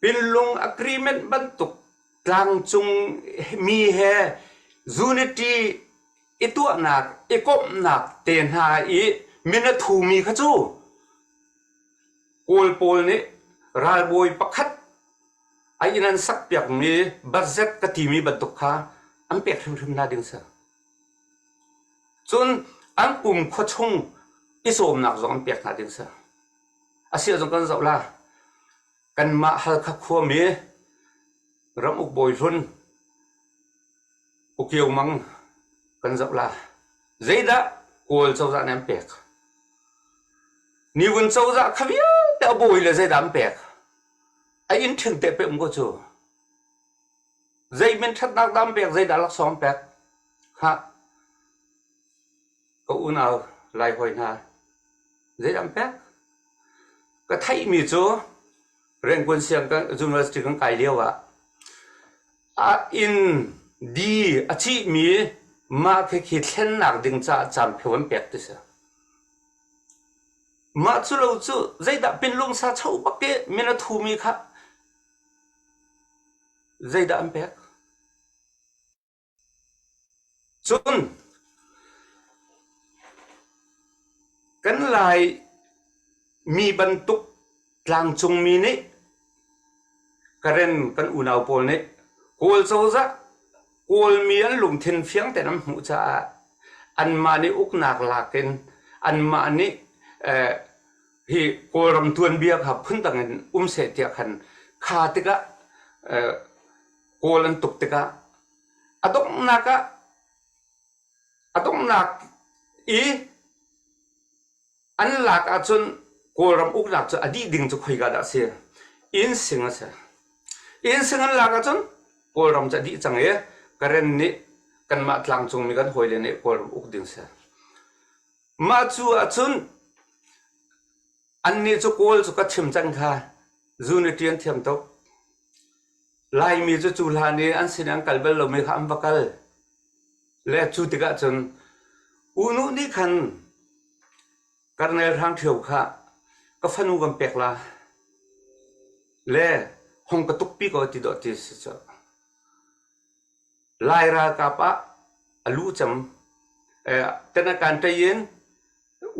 pinlung agreement ban tuk tlang chung mi he unity itu nak ekop nak ten ha i mina thu mi kha chu kol pol ni ral boy pakhat ai inan sak piak mi budget ka ti mi ban tuk kha am pek thum na ding sa chun am pum kho chung isom nak zong pek na ding sa asia zong kan zau la kan ma hal kha kho mi ram uk boy run ukiu mang kan zau la zaida kol chau za nam pek ni wun chau za khavia ta boy le zaida am pek ai in thing te pe ko chu zai men that nak dam pek zaida lak som pek ha ko unao lai hoi na zaida am pek ka thai mi chu reng kun siang ka university kan kai lewa a in di a chi mi ma khe khi thlen nak ding cha cham phewam pek te sa ma chu lo chu zaida pin lung sa chau bakke mina thu mi kha zaida am pek chun kan lai mi ban tuk tlang chung mi ni karen kan unau pol ni kol chau za กูลมีอันหลุมทินเฟียงแต่น้ำหูจะอันมานี่อุกหนักหลักกันอันมานี่ที่กูรำทวนเบียครับพื้นต่างกันเสตียขันขาติกะกูลันตุกติกะอะต้องนักอีอันหลักอาจจะกูรำอุกหลักจะอดีดิ่งจะคุยกันได้เสียอินสิงห์เสียอินสิงห์หลักอาจจะกูรำจะดีจังเอ๋กระเรนนี้กันมาทางจงมีกันหอยเลยเนี่ยกูรำอุกดิ่งเสียมาจูอาจจะอันนี้จะกูจะกัดชิมจังค่ะจูนเตียนเทียมตกลายมีจะจูลานี่อันสินังกัลเบลเราไม่ข้ามบักกัลและจูติกะจนอุนุนี่คันการในทางเที่ยวค่ะก็ฟันูกันเปกละและห้องกระตุกปีก็ติดติดสิจ้ะลายรากาปะลูจำแต่ในการใจเย็น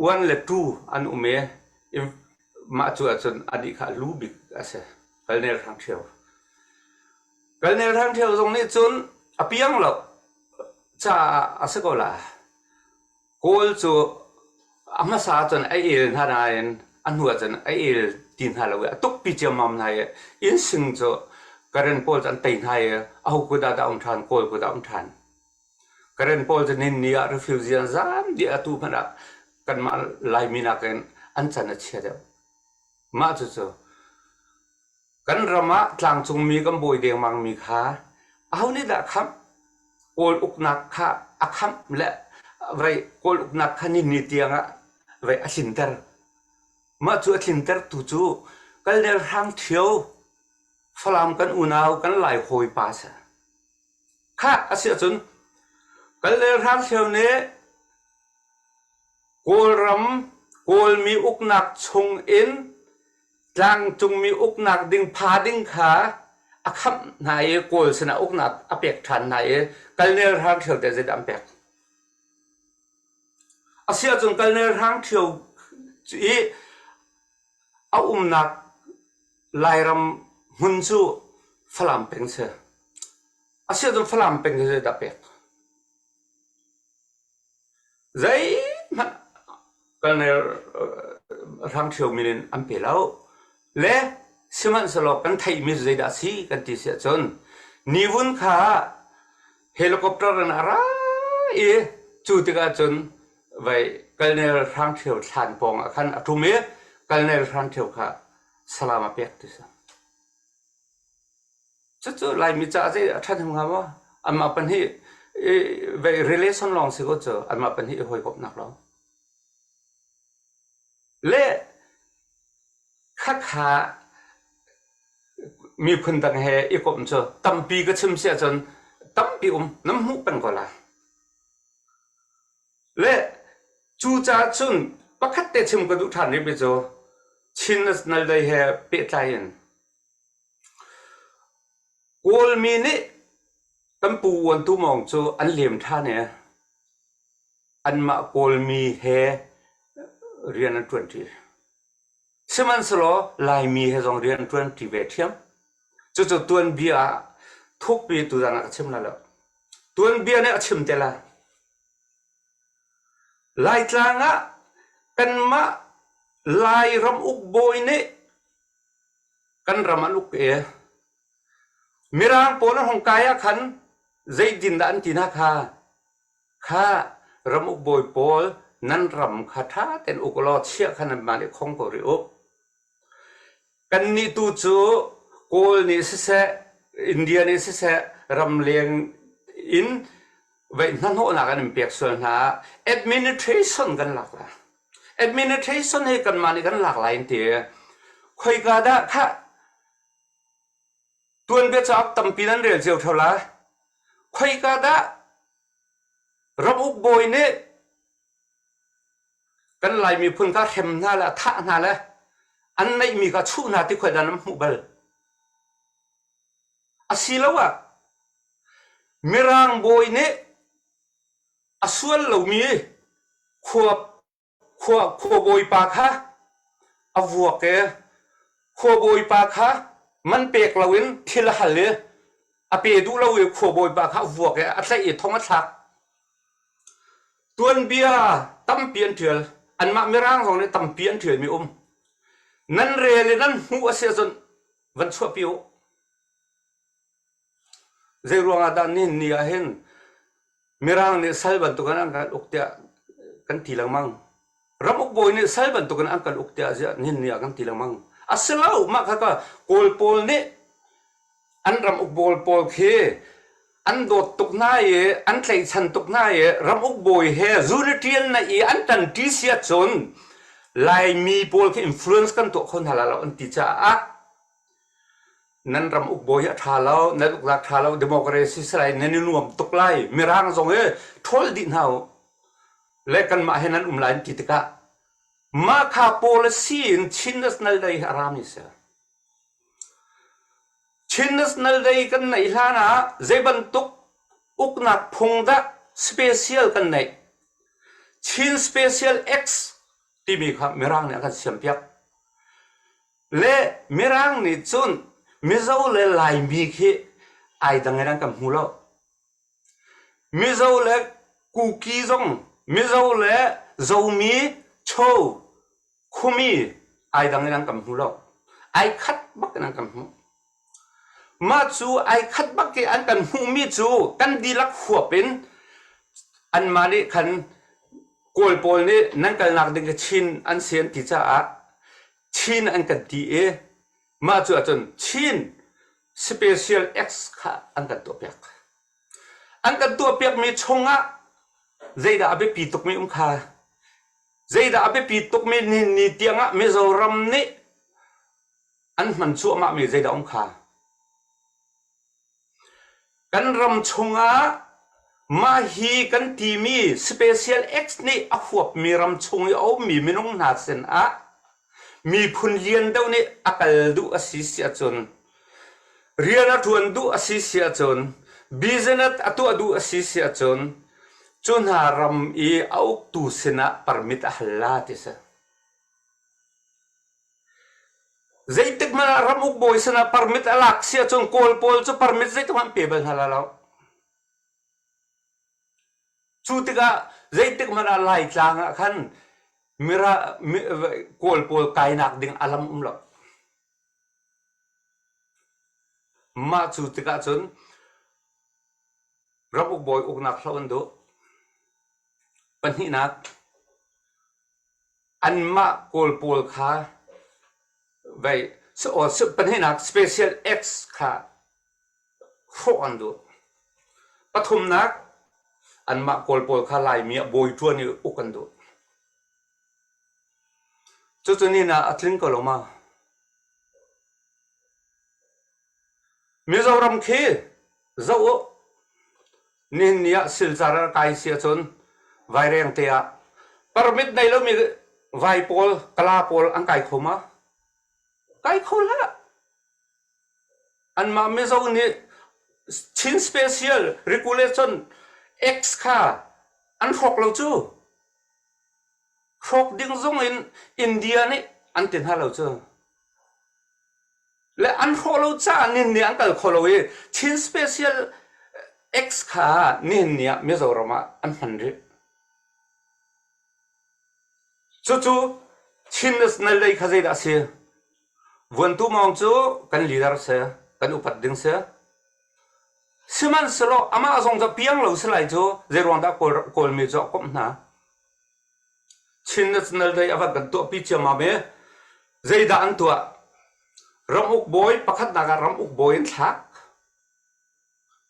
วันเล็บทูอันอุเมมาจูจนอดีตค่ะลูบิกอาเซ่การในทางเที่ยวการในทางเที่ยวตรงนี้จนอภิยังหรอกจะอาศัยก็ละโกลจูอามาสาจนไอเอลท่านายอันหัวจนไอเอลตีนหาเราตุกปีเจมัมนายอินสิงจูการเรียนโพลจันตีนายเอากูดาดาวทานโกลกูดาวทานการเรียนโพลจันนินเนียรีฟิวซีอันซามดีอาตูพนักกันมาไลมินักอันจันเชียเดียวมาจูกันรำมาทางจงมีกันบอยเดียงมังมีขาเอานี่แหละครับโกลอุกนักขาอักขมและไว้โกลอุกนักขานินิตียงะไว้อสินเตอร์มาจูอสินเตอร์ตุจูกันเดินทางเที่ยวฝรั่งกันอุณาวกันไหลหอยปัสข้าอาศัยจนกันเดินทางเที่ยวนี้โกลรำโกลมีอุกนักชงอินจางจงมีอุกนักดิ่งพาดิ่งขาอักขมนายโกลสนะอุกนักอเปกทันนายกันเดินทางเที่ยวแต่จะดำเปกอาศัยจนกันเดินทางเที่ยวอีเอานักลายรำหุ่นจูฝรั่งเป็นเสืออาศัยจนฝรั่งเป็นจะดับเบิลใจมันกันในทางเที่ยวมีนอันเปล่าเละสมันสลบกันไทยมีใจดัชสีกันที่เสียจนนิวุนขาเฮลิคอปเตอร์นั่นอะไรจูติกาจนไว้กันในทางเที่ยวทานปองขันทุเมกันในทางเที่ยวขาสลามาเปียกที่สุดจู่ๆไล่มีจ่าใจท่านทำงานว่าอันมาเป็นที่ไป relation ลองสิก็เจออันมาเป็นที่หอยกบนักแล้วเละข้าขามีพื้นต่างแห่อีกบเจอตั้มปีก็ชิมเสียจนตั้มปีน้ำหูเป็นก็ละเละจู่จ่าจนปักขัดเตชิมก็ดูท่านนี่ไปเจอชินนั่นเลยแห่เปิดใจนโกลมีนี่ตั้มปูวันตู้มองโจอันเหลี่ยมท่าเนี่ยอันมาโกลมีแห่เรียนอัน20สมันสโลลายมีแห่จงเรียน20เวทีมจู่ๆตัวเบียทุกปีตัวนั้นก็ชิมแล้วตัวเบียเนี่ยชิมเตละลายจางะกันมาลายรำอุกโบยนี่กันรำลุกมีร่างปนของกายขันใจดินดันตินาคาข้ารำอุกโบยปอลนั่นรำคาถาเต็นอุกลอดเชี่ยขันมาในของปริโอกันนี่ตูจูโกลนี่เสอินเดียนี่เสรำเลียงอินไว้นั่นหัวหน้ากันเปียกส่วนหา administration กันหลักละ administration ให้กันมาในกันหลากหลายทีคุยกันได้ค่ะตัวเบียจับตั้มปีนั้นเรียนเจียวเท่าไรคุยกันได้รับอุกโบยนี่กันไหลมีพื้นก็เข็มน่าละท่าน่าละอันไหนมีก็ชูน่าที่คุยกันน้ำหูเบลอาศิลวะมีร่างโบยนี่อาส่วนเรามีขวบโบยปากฮะอาวัวเกขวบโบยปากฮะมันเปียกเราเว้นทีละหันเลย อเปดูเราขวบอยบาข้าววัวแกอัศยทองอัศกตัวนเบียตั้มเปลี่ยนเถื่อนอันมาไม่ร่างของเนี่ยตั้มเปลี่ยนเถื่อนมีนั่นเรเลยนั่นหัวเสียจนวันชั่วปิวเจรวงอาดานี่นี่เห็นไม่ร่างเนี่ยสัลบันตุกันอังกันอุกเตะกันทีหลังมั่งรำอุกบอยเนี่ยสัลบันตุกันอังกันอุกเตะเสียนี่กันทีหลังมั่งอัศลาวมาค่ะก็โกลโปลเนี่ยอันรำอุกโกลโปลเคอันโดดตกหน้าอันใส่ชันตกหน้ารำอุกบอยเฮจูริเทียนนะอันตันทีเสียจนลายมีโปลเคอิมโฟเรนซ์กันตัวคนหาเราอันติจ้านั่นรำอุกบอยทาเรานั่นอุกลักทาเราเดโมคราซีสไลนั่นนุ่มตกไล่มีร่างทรงทอลดินเฮาและกันมาให้นั้นลายกิตกะมาคาโปลซีนชินนัสนัลได้อารามิเสชินนัสนัลได้กันในลานะเจบันตุกอุกนักพงดะสเปเชียลกันในชินสเปเชียล X ที่มีครับมีร่างเนี่ยกันเสียมเปียกและมีร่างนี่จนมิเจ้าเลยลายมีแค่ไอ้ดังนั้นกับหูเรามิเจ้าเลยคุกกี้จงมิเจ้าเลยเจ้ามีโชว์คุมีไอ้ดังนั้นกับหูเราไอ้คัดบักนั้นกับหูมาจูไอ้คัดบักเกอันกันหูมีจูกันดีลักหัวเป็นอันมาดิคันโกลโปลนี่นั่นกันนักดึงชินอันเสียนติจ้าชินอันกันดีมาจูจนชิน special X ค่ะอันกันตัวเปียกอันกันตัวเปียกมีชงะใจดาอเบปีตุกมีค่ะใจดาอเบปีตุกมีนี่เตียงะมีโจรำนี่อันมันชัวมามีใจดาค่ะกันรำชงะมาฮีกันทีมี special X นี่อขวบมีรำชงเอามีมินงนาเซนมีพุนเลียนเดานี่อักลดูอาศิเสียจนเรียนอัตวันดูอาศิเสียจนบิสเนสอัตวดูอาศิเสียจนจนหารำอีเอาตูเสนาปรมิตฮัลลาติสใจตึกมันรำอุกบอยเสนาปรมิตอลักเสียจนโกลโปลจะปรมิตใจตัวมันเปรียบฮัลลาแล้วชูติกะใจตึกมันอะไรจางอ่ะขันมิระโกลโปลไกนักดิ่งอลัมหลอกมาจูติกาจนรับอุกบอยอุกนักเล่าอันดูปัญหานักอันมาโกลโปลค่ะไปสุปัญหานัก special X ค่ะโคอันดูปฐมนักอันมาโกลโปลค่ะลายมีบอยทัวนี่อุกันดูจุดนี้นะอัตลิงก็ลงมามิจารำเคเจ้านี่เนี่ยสิลจาระไกเสียจนไวเรียงเตียปรมิตในเรามีไวโปลกลาโปลอังไกขมาไกขละอันมามิจารนี่ชินสเปเชียลรีกูเลชั่น X ค่ะอันหกเราจูหกดิ้งซงอินเดียนี่อันตินฮาเราจูและอันโคโลจ้านี่เนี่ยอันก็โคโลวีชินสเปเชียล X ค่ะนี่เนี่ยมิโซรามาอันพันรีจู่ๆชินส์นั่นเลยข้าใจได้เสียวันทุกมองจู่กันลีดาร์เสียกันอุปถัมภ์เสียสมันสโลอามาส่งจะเพียงเราสลายจู่เจรวันตาโคลมีจ่อคมนะชินส์นั่นเลยอาวักันตัวพิจมาเมใจด่านตัวรำอุกบอยประคัดนาการรำอุกบอยทัก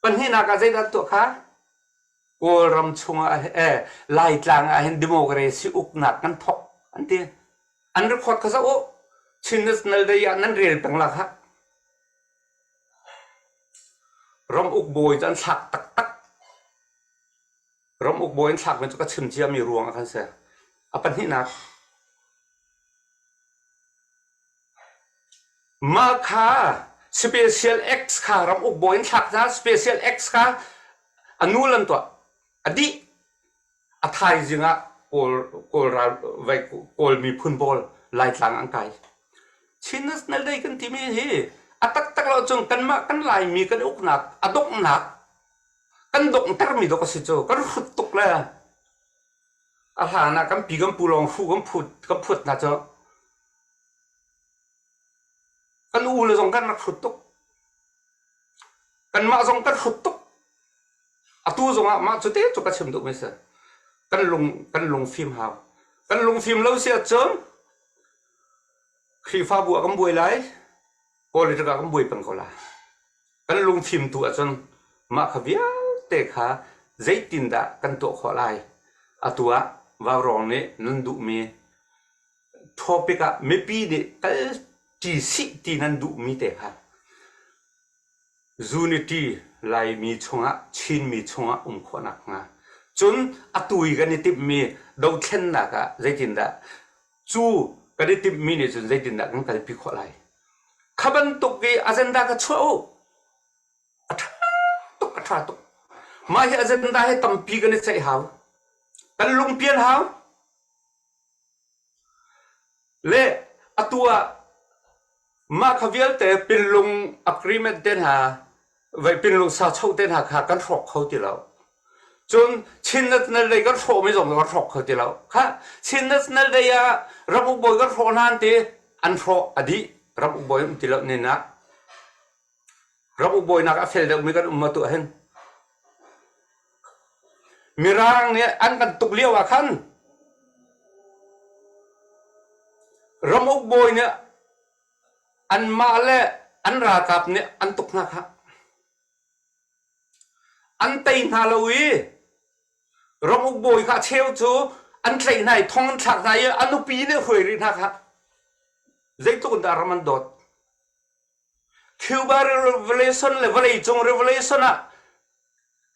ปัญหานาการใจดันตัวค่ะกูรำชงไล่จางเห็นดิโมกราซีอุกนักกันทอกอันที่อันนี้ขดข้าศึกชินส์นั่นได้ยันนั่นเรียนเป็นหลักฮะรำอุกบอยจันทักตักตักรำอุกบอยทักเป็นจุกชิมเจียมีรวงกันเสียปัญหานักมาค่ะ special X ค่ะรำอุกบอยทักนะ special X ค่ะอันนู้นตัวอดีอัฐายจริงอ่ะโกลไว้โกลมีพุ่นบอลไล่ทางอังไกชินส์นั่นได้กันที่มีเฮ ตักเราจนกันมากันลายมีกันอุกหนักดกหนักกันดกตักมีดกสิโจกันหุดตุกเลยอาหารนะกันปีกันปูลองฟูกันพุดนะเจ้ากันอูเลยจงกันนักหุดตุกกันมาจงกันหุดตุกตู้จงมาจุดเตะจุกกระชิมตุกไม่เสียกันลงฟิล์มหาวกันลงฟิล์มเราเสียจนขีฟ้าบัวกันบวยไหลก็เลยจะกันบวยเป็นก็ละกันลงฟิล์มตัวจนมาขวิวเตะขาใจตินดากันตัวขอไหลตัวว่ารองเนี่ยนั่นดูมีทอปิกะไม่ปีเนี่ยก็จีสิตีนั่นดูมีเตะขาจูนิตี้ไลมีชงะชินมีชงะขวนักงาจนตุยกันนี่ติมีดาวเช่นนักะใจตินดาจูกันนี่ติมีเนี่ยจนใจตินดากันกันพิขวไหลขบันตุกอาเจนดาก็ชั่วตุกมาให้อาเจนดาให้ตั้มปีกันนี่ใส่หาวกันลงเปลี่ยนหาวเล่ตัวมาขวิลแต่เป็นลงอักรีเมนเดนหาไว้เป็นลงซาเช่าเดนหาขากันถกเขาที่เราจนชินนั่นเลยก็ถกไม่สมก็ถกเขาที่เราค่ะชินนั่นเลยรับอุบอยก็ถกนานทีอันถกอดีรับอุบอยที่เราเนี่ยนะรับอุบอยนักเฟลเดอร์มีกันมาตัวเห็นมีร่างเนี่ยอันกันตุกเลี้ยวอ่ะคันรับอุบอยเนี่ยอันมาเลอันรากับเนี่ยอันตุกนะคะอันเตินฮาโลวีรมุกบอยค่ะเชลจูอันใส่ไหนทองฉักไหนอันนุปีเนี่ยหวยรินะคะใจตุกดารามันดดคิวบาร์เรเวเลชันเลเวลจงเรเวเลชันอะ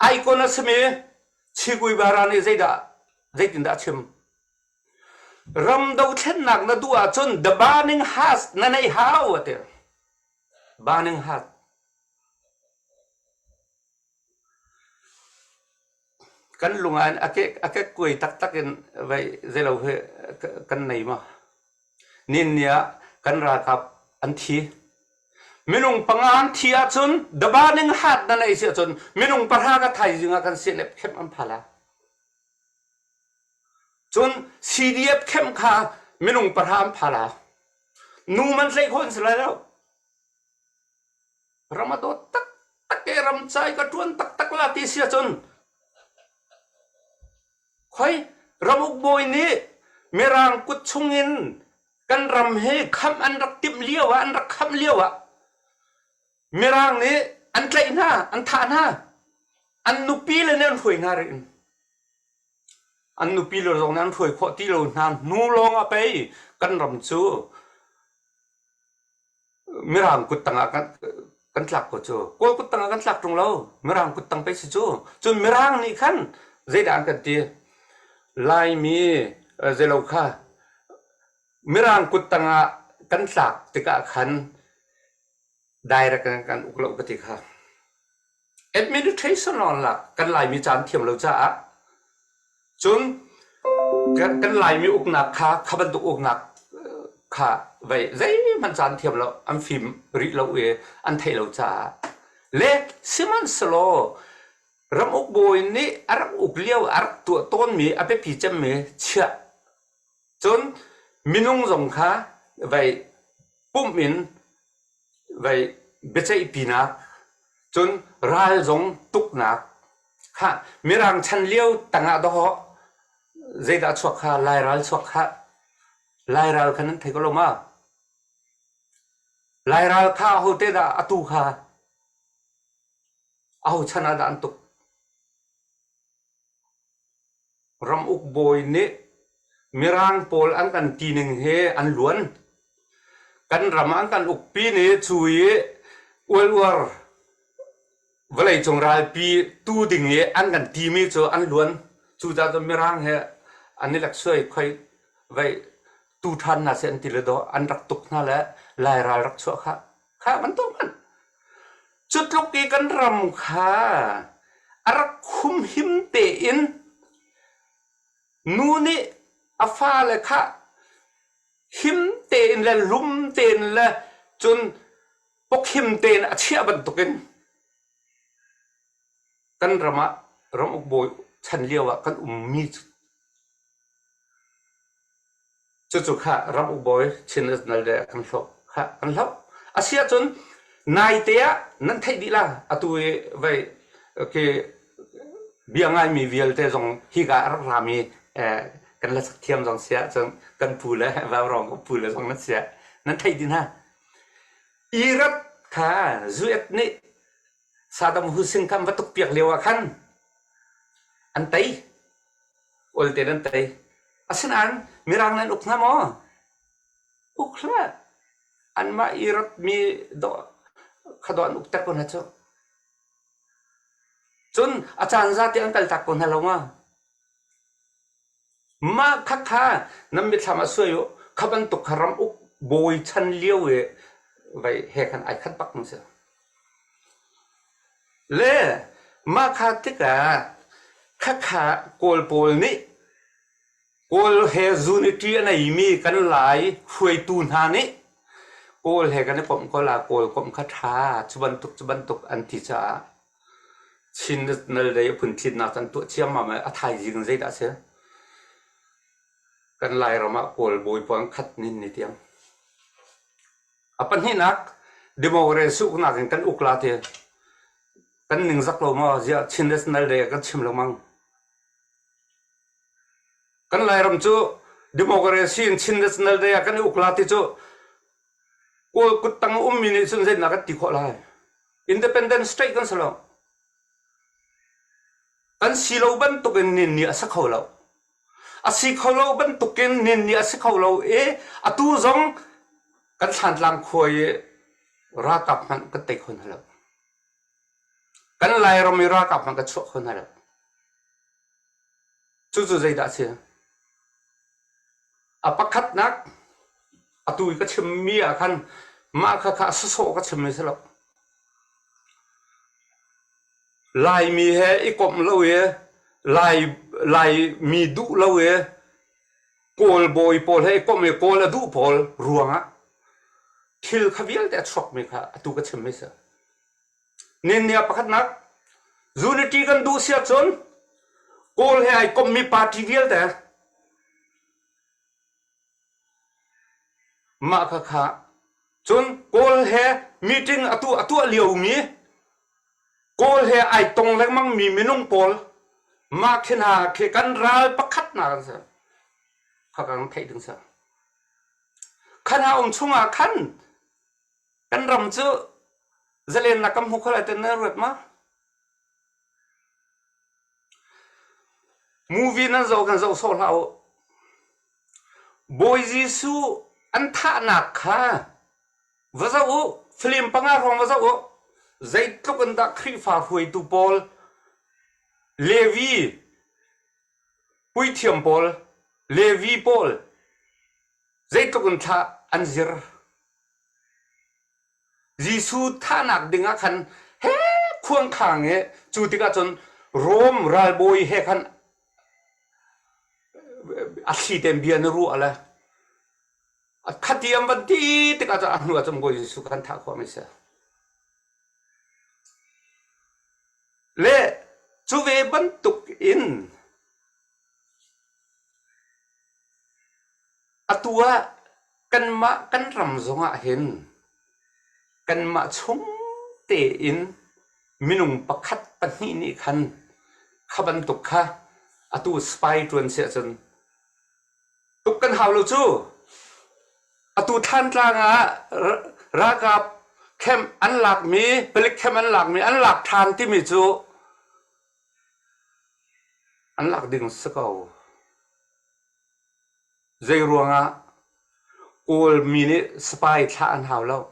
ไอคอนสมีชิกุยบารานี่ใจตินดาชิมรำดาวเช่นนักนะตัวจน the burning heart นั่นไอ้ฮาวะเตอ burning heart กันลุงอันอาเกกุยตักกันไว้เจเราเฮกันไหนมานินเนี่ยกันรากับอันทีมินุงปังอันทีอาจน the burning heart นั่นไอ้เสียจนมินุงปะฮากะไทยจึงอากันเสียเล็บเข้มอันพาละจน CDF เข้มขาไม่ลงประทามพารานูมันใส่คนสิแล้วรามาโดตักเกรำใจกระทวนตักลาติเสียจนคอยรำอุบอยนี้เมรังกุดชงเงินกันรำให้คำอันรักติมเลี้ยวอันรักคำเลี้ยวเมรังนี้อันใจหน้าอันทาหน้าอันนุปีเลยเนี่ยห่วยงารินอันนุปีเราตรงนั้นถวยพอที่เรานานนูลองไปกันรำจูไม่รำกุดตังกันหลักก็จูก็กุดตังกันหลักตรงเราไม่รำกุดตังไปสิจูจนไม่รำนี่ขันเจดานกันทีลายมีเจเราค่ะไม่รำกุดตังกันหลักติกะขันได้รักกันอุกเราปฏิค่ะ administration นอนหลักกันลายมีจานเทียมเราจะจนกันไหลมีอุกหนักขาขับรรทุกอุกหนักขาไว้ใจมันจานเทียมเราอันฟิล์มริเราอันไทยเราจ้าเล็กสิมันสโลรำอุกบอยนี่อารักอุกเลี้ยวอารักตัวต้นมีอาเปปีจมีเชื่อจนมินุงสงขาไว้ปุ่มมินไว้เบจอีปีนักจนรายสงตุกนักค่ะมีรังชันเลี้ยวต่างดอกเจดาชวกขาลายรัลชวกขาลายรัลขนั้นเทกลมาลายรัลข้าหูเตดาอตูขาเอาชนะดานตุกรำอุกบอยนี้มีรังโพลอันกันตีหนึ่งเฮอันล้วนกันรำอันกันอุกปีนี้ช่วยอวลเวลาจงรายปีตู้ดิ่งเฮอันกันตีมีโจอันล้วนจูดาจะมีรังเฮอันนี้หลักช่วยค่อยไว้ตู้ทันน่ะเส้นติลดออันรักตุกนั่นแหละลายรายรักชั่วข้ามันต้องมันจุดลูกกีกันรำข้าอารักคุมหิมเตอินนูนี่อาฟ้าเลยข้าหิมเตอินและลุมเตอินและจน ปกหิมเตนเชียบันตุกินกันรำอุบอยฉันเลี้ยวกันมีจุดๆค่ะรำอุบอยชินนั่นแหละกันลบค่ะกันลบอาเซียจนนายเตียนั่นไทยดีละตัวไว้โอเคเบียงไงมีเวียลเตจงฮิการามีกันละสักเทียมจงเสียจงกันพูดแล้วว่ารองก็พูดแล้วจงนั่นเสียนั่นไทยดีนะอิรักค่ะจุดนี้ซาดัมฮุสเซนคำว่าตุกเปียกเลียวกันอันไตโอลเตนันไตอาศัยนั้นมีรางนั้นอุกน้ำอ๋ออุกละอันมาอิรักมีดอกขดอนอุกตะคนนะจ๊ะจนอาจารย์ซาติอังกัลตะคนฮัลโหลมาคักข้านั่นมีธรรมะสวยอยู่ขบันตุกขรำอุกโบยชันเลี้ยวไว้เฮกันไอขัดปักนั่นเสียเล่มาคัดที่กะคักข้าโกลโพลนี่โกลเฮซูนิตี้อันไหนมีกันหลายคุยตูนหานี่โกลเฮกันนี่ผมก็ลาโกลผมคัดหาจุบันตุกอันที่จะชินนั่นเลยพื้นที่นักจันตัวเชื่อมาไหมอาไทยจริงใจได้เสียกันไล่เรามาโกลโบยปองคัดนินนิดเดียวปัญหานักดิโมเรสุกนักกันอุกลาเทกันหนึ่งสักโลมาเสียชินนั่นเลยกันชิมลงมั่งกันไล่เราจู่ดิโมเรซีนชินนั่นเลยกันอุกลาเทจู่โกลกุตังมินิสุนเซนักติขอไล่อินดิเพนเดนต์สเตทกันสละกันสิโลบันตุกันนินนี่สักเขาแล้วสิเขาโลบันตุกันนินนี่สักเขาแล้วตูจงกันฉันลังคอยรักกับมันก็ติดคนแล้วกันไล่เราไม่รักกับมันก็ชั่วคนแล้วจู่ๆใจด่าเสียปักขัดนักตูก็ชิมมีกันมาข้าสุโสก็ชิมไม่สลับลายมีเฮอีกมเล่าลายมีดุเล่าโกลบอยพอลให้กมโกลดุพอลรัวงะทิลขวิลแต่ช็อกมีค่ะตูก็ชิมไม่เสียเนียปักขัดนักจูนิตีกันดูเสียจนโกลให้กมมีปาร์ตี้วิลแต่มาค่ะจนโกลให้มีติ้งตูเลียวมีโกลเฮไอตรงเล็กมั่งมีมินุ่งโพลมาขึ้นหาเขกันรายประคัดนากันเสียข้ากันไทยถึงเสียขันหาองชงอาขันกันรำเจอจะเล่นนักกำหุกอะไรแต่เนื้อเรื่องมามูวีนั้นเรากันเราโซ่เราบอยจีซูอันท่านักค่ะว่าจะอู้ฟิล์มปังอาร์ของว่าจะอู้ใจตุกันตะครีฟ้าหวยตุปอลเลวีปุยเทียมปอลเลวีปอลใจตุกันท่าอันซิร์ยิสูท่านักดิ่งขันเฮ้ควงขางจุดที่กันจนโรมรัลบอยเฮขันอาชีพเต็มเบียนรู้อะไรขัดเทียมบันทีที่กันจะอันว่าจมกุยสุขันท่าความไม่เสียเล่จูเวบันตุกอินตัวกันรำสงะเห็นกันมาชงเตอินมินุงปักขัดปันนี่ขันขบันตุกค่ะตัวสไปต์ตัวเสียจนตุกกันหาวลูจูตัวท่านกลางรักกับเข้มอันหลักมีเปลิกเข้มอันหลักมีอันหลักทานที่มีจูอันหลักดิ่งสกาวใจรวงโกลมินิสไปท์ท่านหาวแล้ว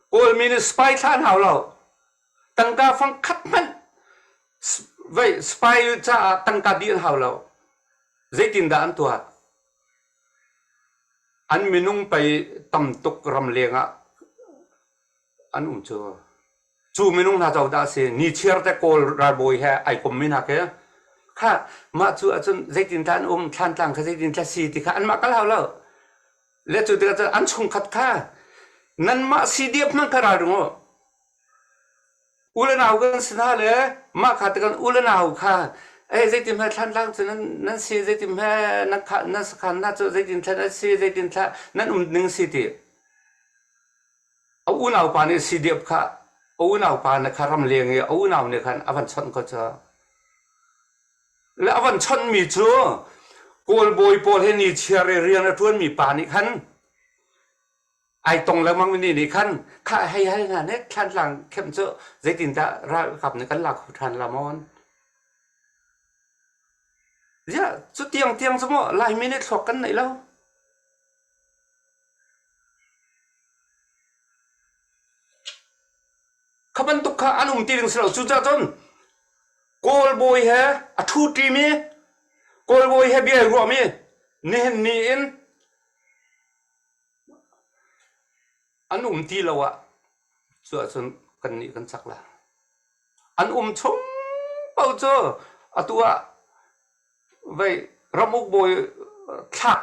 โกลมินิสไปท์ท่านหาวแล้วตั้งกาฟังคัดมันไว้สไปท์จะตั้งกาดีนหาวแล้วใจตินดาอันตัวอันมินุงไปตำตุกรำเลียงอันเจอจูมินุงน่าจะได้สินี่เชื่อแต่โกลราบอยแฮไอคมมินักค่ะมาจูอาจจะใจตินท่านท่านต่างเขาใจตินท่านสีที่ค่ะอันมากแล้วแล้วจูที่ก็จะอันชงขัดค่ะ นั้นมาซีเดียบมันกระไรรู้อุลนาวกันสิท่าเลยมาขัดกันอุลนาวค่ะเอ้ใจติมให้ท่านล่างนั้นนั้นซีใจติมให้นักนักสขันนักใจติมท่านนั้นซีใจติมท่านนั้นหนึ่งซีเดียบเอาอุณาวปานี่ซีเดียบค่ะเอาอุณาวปานคารำเลียงเอาอุณาวเนี่ยคันอวันชนก็จะและอวันชนมีจัวโกลบอยโพลเฮนี่เชียร์เรียนทวนมีปานี่คันไอตรงแล้วมั้งวันนี้นี่คันข้าให้งานเนี่ยท่านหลังเข้มเจอใจติมตารากับในกันหลักท่านละมอนเนี่ยจุดเตียงสมอลายไม่ได้ถกกันไหนแล้วขบันตุกข้าอันตีดึงสลาวจุดจนโกลบอยเฮอทูตีมีโกลบอยเฮเบียรัวมีนี่อินอันตีเราอะส่วนกันนี่กันสักละอันชงเป่าเจออะตัวไว้รำมุกบอยทัก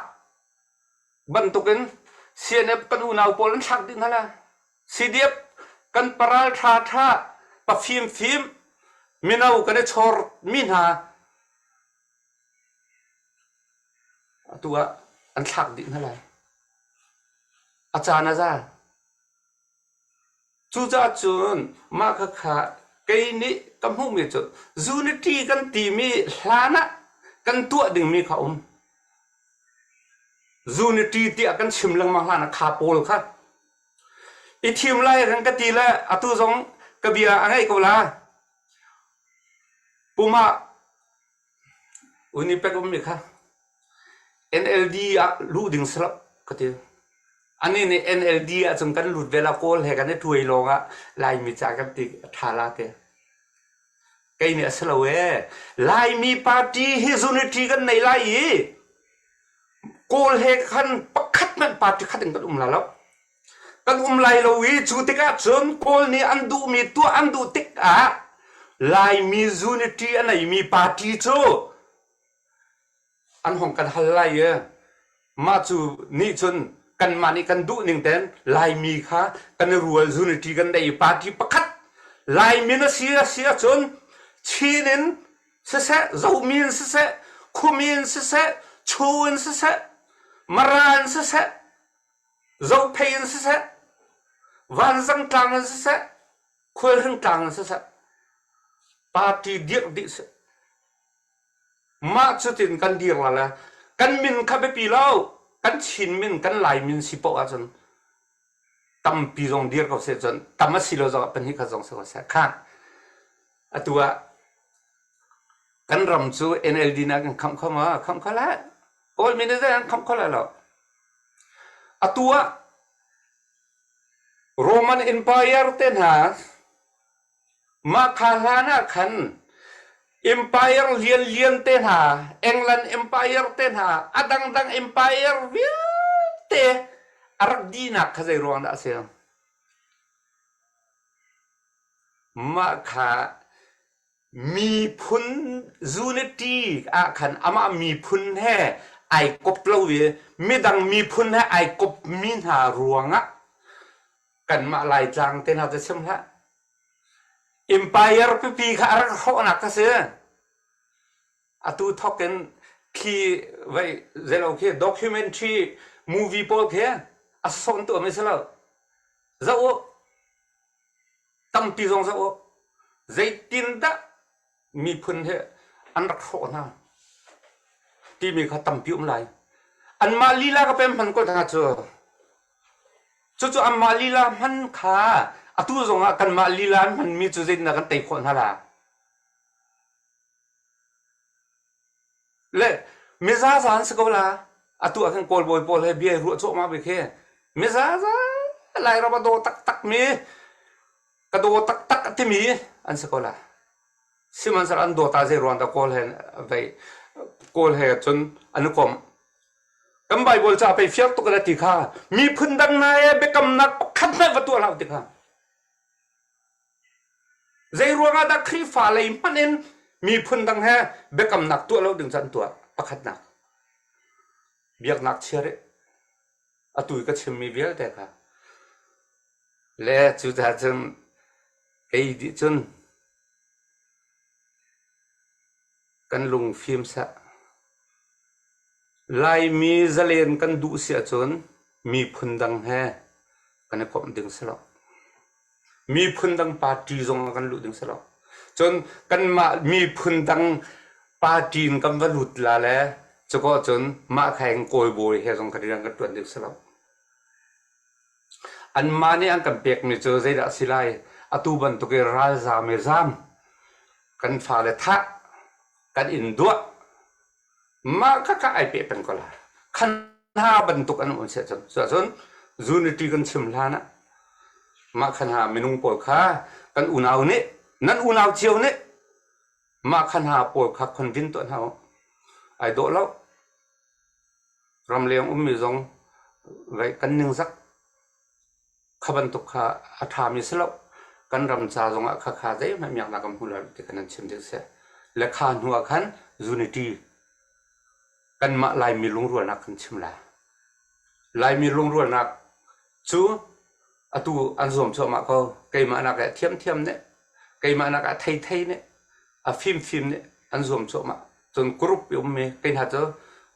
บันตุกันเสียเนบกันอุณาวโพลันทักดินฮะละซีเดียบกันปราลท่าปะฟิล์มมินาวกันเชอร์มินฮาตัวอันทักดินฮะละอาจารย์นะจ๊ะจูจ้าจุนมาค่ะไกนี่กำหูมีจุจูนตีกันตีมีลานะกันตัวดึงมีเขาจูนตีตีกันชิมลังมาลานะคาโปลค่ะอีทีมไล่กันก็ตีละอตุจงกบียอะไรก็ละปูมาอุนิเปกมีค่ะ NLD อ่ะรู้ดึงสลับก็ตีอันนี้เนี่ย NLD อ่ะจงกันหลุดเวลาโกลให้กันได้ถวยลงอ่ะลายมีจากกันติทาราเตไกเนี่ยสลาวลายมีปาร์ตี้ฮิซูนิตีกันในลายโกลให้กันปักขัดมันปาร์ตี้ขัดกันลาแล้วกันไลเราวิจูติกาจนโกลนี่อันดูมีตัวอันดูติกอ่ะลายมีซูนิตีอันไหนมีปาร์ตี้โจอันของกันฮัลไลมาจูนี่จนกันมานี่กันดูหนึ่งเต็นลายมีค่ะกันรัวซูนิตีกันได้ปาร์ตี้ปักขัดลายมีน่ะเสียจนชีนินเสะเจ้ามีนเสะคุมีนเสะชูนเสะมารานเสะเจ้าเพนเสะวันสังตังเสะคุยสังตังเสะปาร์ตี้เดียกดิเสะมาจุดที่กันเดียกละกันมินขับไปปีเล่ากันชินมินกันลายมินสิปอกจนตั้มปีจงเดียกเขาเสียจนตั้มมาสิโลจงเป็นที่เขาจงเสียเสียข้างตัวกันรำจู NLD นะกันคำเข้ามาคำเข้าแล้วโอ้ยไม่ได้กันคำเข้าแล้วตัวโรมันอิมพีเรียเต็นหามาคาลานะขันอิมพีเรียเลียนเต็นหาอังกฤษอิมพีเรียเต็นหาอดังอิมพีเรียวิเตอารักดีนักข้าใจรวงได้เสียมาคามีพุนจูเนตีอาขันอามามีพุนแห่ไอกบเล่าเวไม่ดังมีพุนแห่ไอกบมินหารวงอ่ะกันมาลายจางเต้นเอาจะชิมละอิมพีเรียปีข้ารักเขาหนักก็เสียอาตูทอกกันคีไว้เจเราคีด็อกิเมนทรีมูวี่โปรเคียอาส่งตัวไม่ใช่แล้วเจ้าตั้มปีจงเจ้าใจตินดะมีพุนเหอันรักเขาหน้าที่มีเขาตั้มพิวมลายอันมาลีลาก็เป็นพันก็น่าจะจู่อันมาลีลามันขาอตุจงอ่ะกันมาลีลามันมีจุดเด่นกันเตะคนฮะล่ะเล่มิซาซานสกุลาอตุอันโกลบอยโพลให้เบียร์รัวโจมาไปแค่มิซาซาไล่เรามาโดตักมีกระโดตักที่มีอันสกุลาสิมันสารอันโดตาเจรวนตะโกลเห็นไปโกลเห็นจนอนุกรมกำไบโบลจะไปเฟียกตุกระติข้ามีพื้นดังนายเบกำนักขัดในวัตถุเราติข้าใจรวงอาดักครีฟ้าเลยมันเองมีพื้นดังแห่เบกำนักตัวเราดึงจันตัวประคัดนักเบียกนักเชื่อเรอตุยก็ชิมมีเบียกแต่ค่ะ และจุดหาจนไอ้ดิจนกันลงฟิล์มซะลายมีเจเลนกันดูเสียจนมีพุนดังแฮกันกบดึงสลบมีพุนดังปาร์ตี้จงกันลุดึงสลบจนกันมามีพุนดังปาร์ตี้กันวัลุดลาแลจะก็จนมาแข่งโกยโบยเฮจงกันเรื่องกันตัวดึงสลบอันมาเนี่ยอันกันเปียกมีเจอใจดักสิไลอตูบันตุกเราซาเมซามกันฟาเลทะกันอินดัวมาก็ไอเปียเป็นก็ละขันหาบันตุกอันอุ่นเสียจนส่วนจูนิตีกันชิมลานะมาขันหาเมนุงปวดขากันอุณาวนี่นั่นอุณาวเชียวนี่มาขันหาปวดขาคนวินตัวเขาไอโดแล้วรำเลียงมีจงไว้กันหนึ่งสักขบันตุกขาอาธามิสลบกันรำซาจงอาคาใจไม่มีอะไรกันหุ่นละที่กันนั้นชิมเดียวเสียและขานหัวขันจูนิตีกันมาลายมีลุงรัวนักกันชิมละลายมีลุงรัวนักชูอตูอันสมชมาเขาไกมานักเทียมเนี่ยไกมานักไทยเนี่ยฟิล์มเนี่ยอันสมชมาจนกรุ๊ปยมเมไกน่าจะ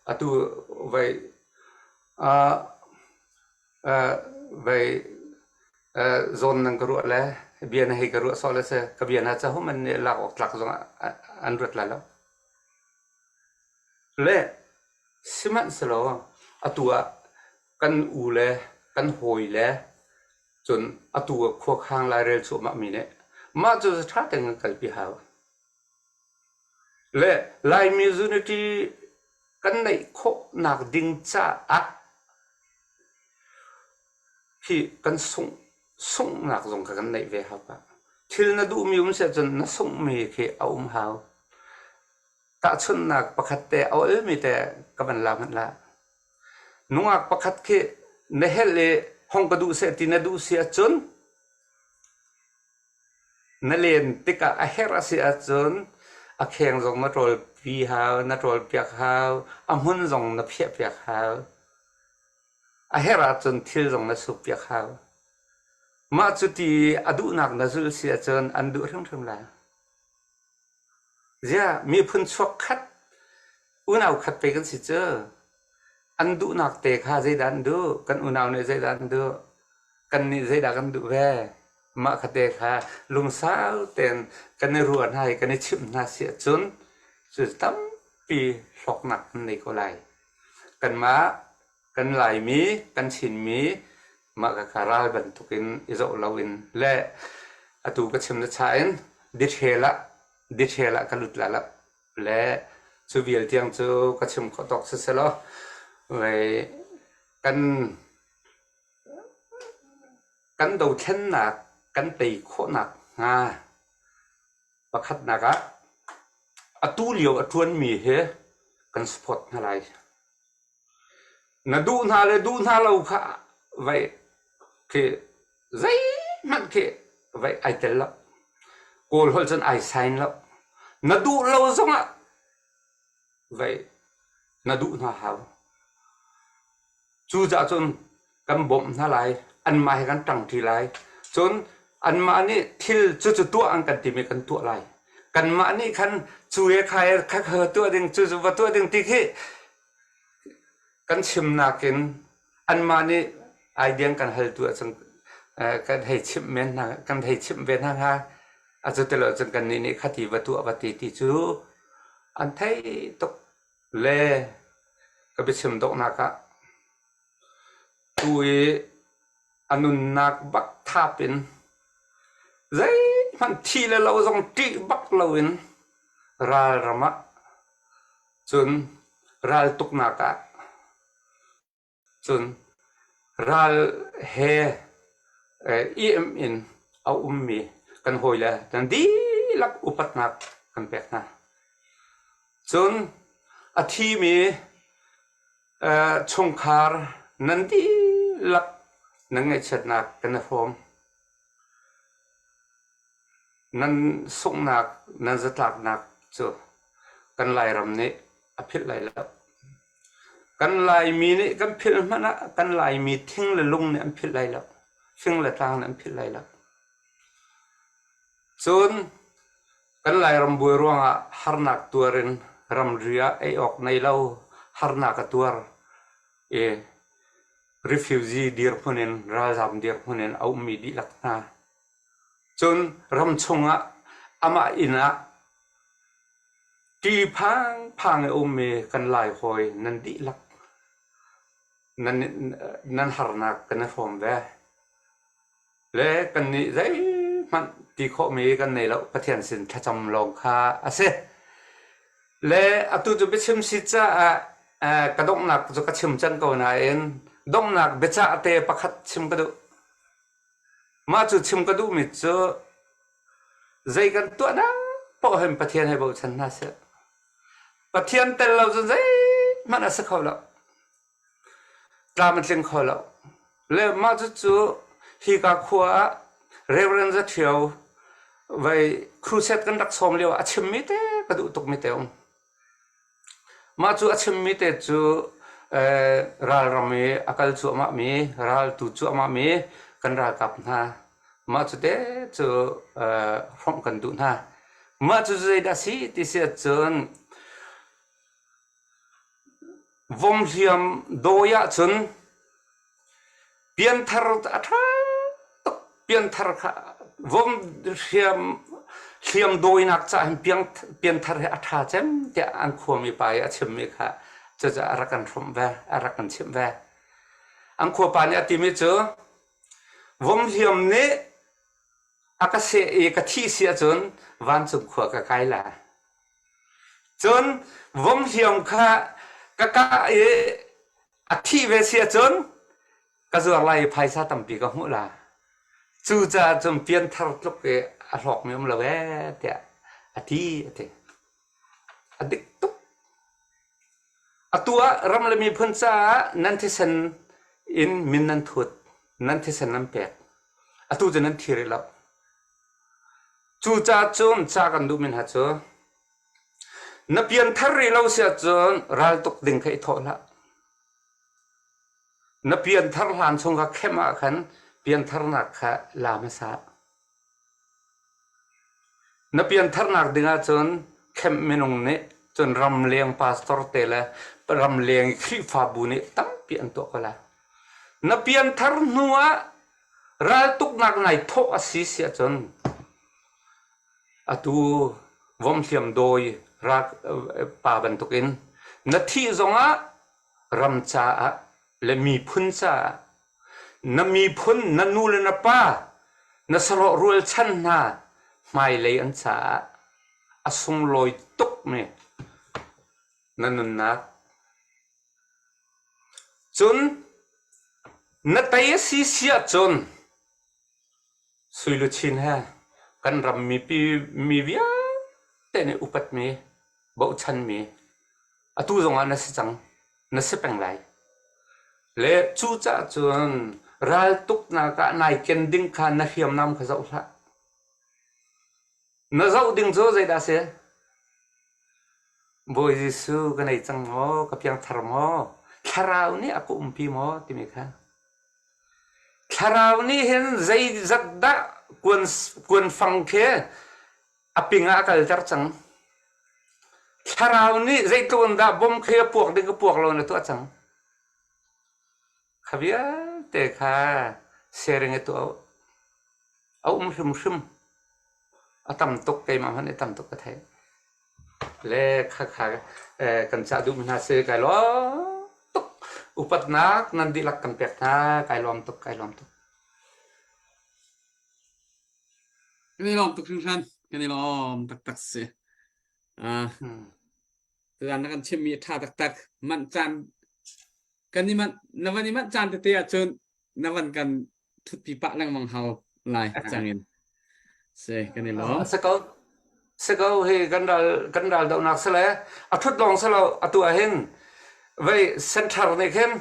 อตูไว้ไว้โซนนั่งกรัวแล้วเบียนให้กรัวสอลเสกเบียนอาจจะหัวมันหลักออกหลักจงอันรัดแล้วเล่สิมันสโลอตัวกันอูเล่กันหอยเล่จนอตัวขวบข้างลายเรือสุมามีเนี่ยมาจะท้าแต่งกันปีหาวเล่ลายมิจูนิตีกันในโคนักดิ่งจ้าอักที่กันส่งนักจงกันในเวหาปะที่นั่นดูมีเสียจนนั่ส่งมีแค่เอาหาวตาชนนักประคัตแต่เอามีแต่กับมันลามันละนุ่งอักประคัตแค่เนเฮเลห้องกระดูเสียที่นดูเสียจนนั่นเองติกะอาเฮราเสียจนอาแข่งจงนัดรอลปีหาวนัดรอลเปียกหาวอาหุ่นจงนับเปียกหาวอาเฮราจนทิลจงนัดสุเปียกหาวมาจุดที่อดูนักนัดจุเสียจนอันดูเรื่องละเจ้ามีพื้นชกขัดอุณเอาขัดไปกันสิเจออันดูนักเตะขาใจดันดูกันอุณเอาเนี่ยใจดันดูกันนี่ใจดันดูแวมาขัดเตะขาลุงสาวเต็นกันในรัวให้กันในชิมนาเสียจนสุดตั้มปีหลอกหนักในก็ไหลกันมากันไหลมีกันฉินมีมากับคาราบันทุกินอิโซลาวินและอตูก็ชิมนาชายนดิเทละกันลุดละและจูเวียลเทียงจูก็ชิมขอตอกเสร็จแล้วไว้กันดูเช่นหนักกันตีโคหนักประคัดหนักอตูเลียวอทวนมีเฮกันสปอตอะไรน่ะดูน่าเลยดูน่าเราค่ะไว้คือใจมันคือไว้ไอเทลละโกลฮอลจนไอไซน์ละน่ะดูเราจังอ่ะไว้น่ะดูน่าหาวจูจ่าจนกันบ่มน่าไรอันมาให้กันตั้งทีไรจนอันมานี่ทิลจุดตัวอันกันที่มีกันตัวไรกันมานี่คันจูเอใครคักเฮตัวดึงจุดว่าตัวดึงที่คือกันชิมนากินอันมานี่ไอเดียกันให้ตัวจังกันให้ชิมเมนนะกันให้ชิมเวนนะฮะอาจจะตลอดจังกันนี่ขัดที่วัตถุวัตถิที่จูอันไทยตกเล่ก็ไปชิมตกนักะตัวอนุนักบักท่าเป็นใจมันทีละเราต้องตีบักเราเองราลรำจนราลตุกนักะจนราลเฮอินเอามีกันหอยละแต่ดีลักอุปัตนักกันแปลกนะจนอาทิมีชงคาร์นันดีลักนั่งไอเช็ดนักกันนะพร้อมนั่นส่งนักนั่นจะตักนักจ้ะกันไล่รำนี้อภิไล่แล้วกันไล่มีนี่กันพิลมันนะกันไล่มีทิ้งเลยลงเนี่ยอภิไล่แล้ว ฟิงละทางนั้นผิดไรละจนกันไล่รำบุยร่วงอ่ะฮาร์นักตัวเรนรำเรียไอออกในเล่าฮาร์นักตัวrefugee ดีร์พนินราจามดีร์พนินเอามีดีลักนาจนรำชงอ่ะอามาอินะกีพังอุเมกันไล่หอยนันดีลักนันฮาร์นักกันฟอมเวและกันนี่ใจมันตีข้อมีกันในแล้วประเทศสินถ้าจำลองค่าอาเซและอตุจะไปชิมสิจ้ากระดกหนักจะกระชิมจันก่อนนะเอ็นดงหนักเบจ่าเตะประคัดชิมกระดูมาจุดชิมกระดูมิจูใจกันตัวนั้นพอเห็นประเทศให้บอกฉันนะเสียประเทศแต่เราจะใจมันอาศัยเขาแล้วตามันเลี้ยงเขาแล้วแล้วมาจุดฮีกาขัวเรเวอเรนซ์เที่ยวไว้ครูเซตกันรักสมเลียวอาชิมมิเตกระดูตกมิเตองมาจุอาชิมมิเตจูรัลรำมีอากาศจูมามีรัลตูจูมามีกันรักกับนะมาจุเตจูพร้อมกันดูนะมาจุใจดัสิที่เสียจนวงเฮียมโดยจนเปลี่ยนทารุอัฐาเปลี่ยนทารุวงเฮียมโดยนักจะเปลี่ยนทารุอัฐาเจมแต่อันควรมีไปอาชิมมีค่ะจะอารักันชมแวอารักันชิมแวอันควรปานี่ติมิจูวงเฮียมนี้อากาศเอกที่เสียจนวันสุขขวกไกลละจนวงเฮียมค่ะกะอาทิเวเสียจนก็จะอะไรภายซาตั้มปีก็หัวละจู่จะจมเปลี่ยนทารุกอารมณ์มีมันละเวเดียอาทิเดียอดิกตุกตัวรำเลยมีพันจ้านั่นที่ฉันอินมินนันทุดนั่นที่ฉันนั่นเป็ดตัวจะนั่นทีเรลับจู่จะจมจากกันดูมินฮัจนับเปลี่ยนทารุเราเสียจนรัลตุกดิ่งให้ทอละนับเปลี่ยนทารุหันชงกับเข้มอาขันเปลี่ยนทารุนักขะลาเมษานับเปลี่ยนทารุนักดิ่งจนเข้มเมนุงเนจนรำเลียงพาสตอร์เตละรำเลียงขีฟ้าบุญตั้มเปลี่ยนตัวก็ละนับเปลี่ยนทารุนัวรัลตุกนักในทอสิเสียจนตัววงเทียมโดยรักป่าบรรทุกินนาทีจงรำจ้าและมีพุนจ้านมีพุนนันนูเลนป้านสโลรัวชันนาไม่เลยอันจ้าอสงลอยตุกเมนันนักจนนัตยสิเสียจนสุยลุชินฮะกันรำมีวิญแต่ในอุปัตมีบ่ชันมีตัวจงอันนั้นสิจังนั่นสิเป็นไรและจู่จ้าจนรัลตุกนักนายเคนดิ้งขันนักเฮียมนำข้าเจ้าละนักเจ้าดิ้งโจ้ใจได้เสียบ่ยิสูกันไอ้จังหม้อกับยังทาร์มอคาราวนี่aku umpiหม้อที่มีค่ะคาราวนี่เห็นใจจัดดะควรฟังแค่อภิงาคัลจังคาราวนี่ใจตัวนั้นบ่มแค่พวกเด็กพวกเราเนี่ยตัวจังขบียแต่ข้าเสียงตัวเอาชิมเอาตั้มตกใจมาพันไอ้ตั้มตกกระเทยและข้ากันจะดูมันหาเสือไก่ล้อตกอุปนักนันดีลักกันเปียกนะไก่ล้อมตกกันนี่ลองตุกชันกันนี่ลองตักเสียแต่อันนั้นชิมมีท่าตักมันจานกันนี่มันนวันนี้มันจานเตี้ยจนนวันกันทุบปีปะแรงมังเฮาลายจังเงินเสียกันนี่ลองสกาวเฮกันดาลดาวนักเสลทุดลองเสลตัวเห็นไว้เซ็นทรัลนี่เห็น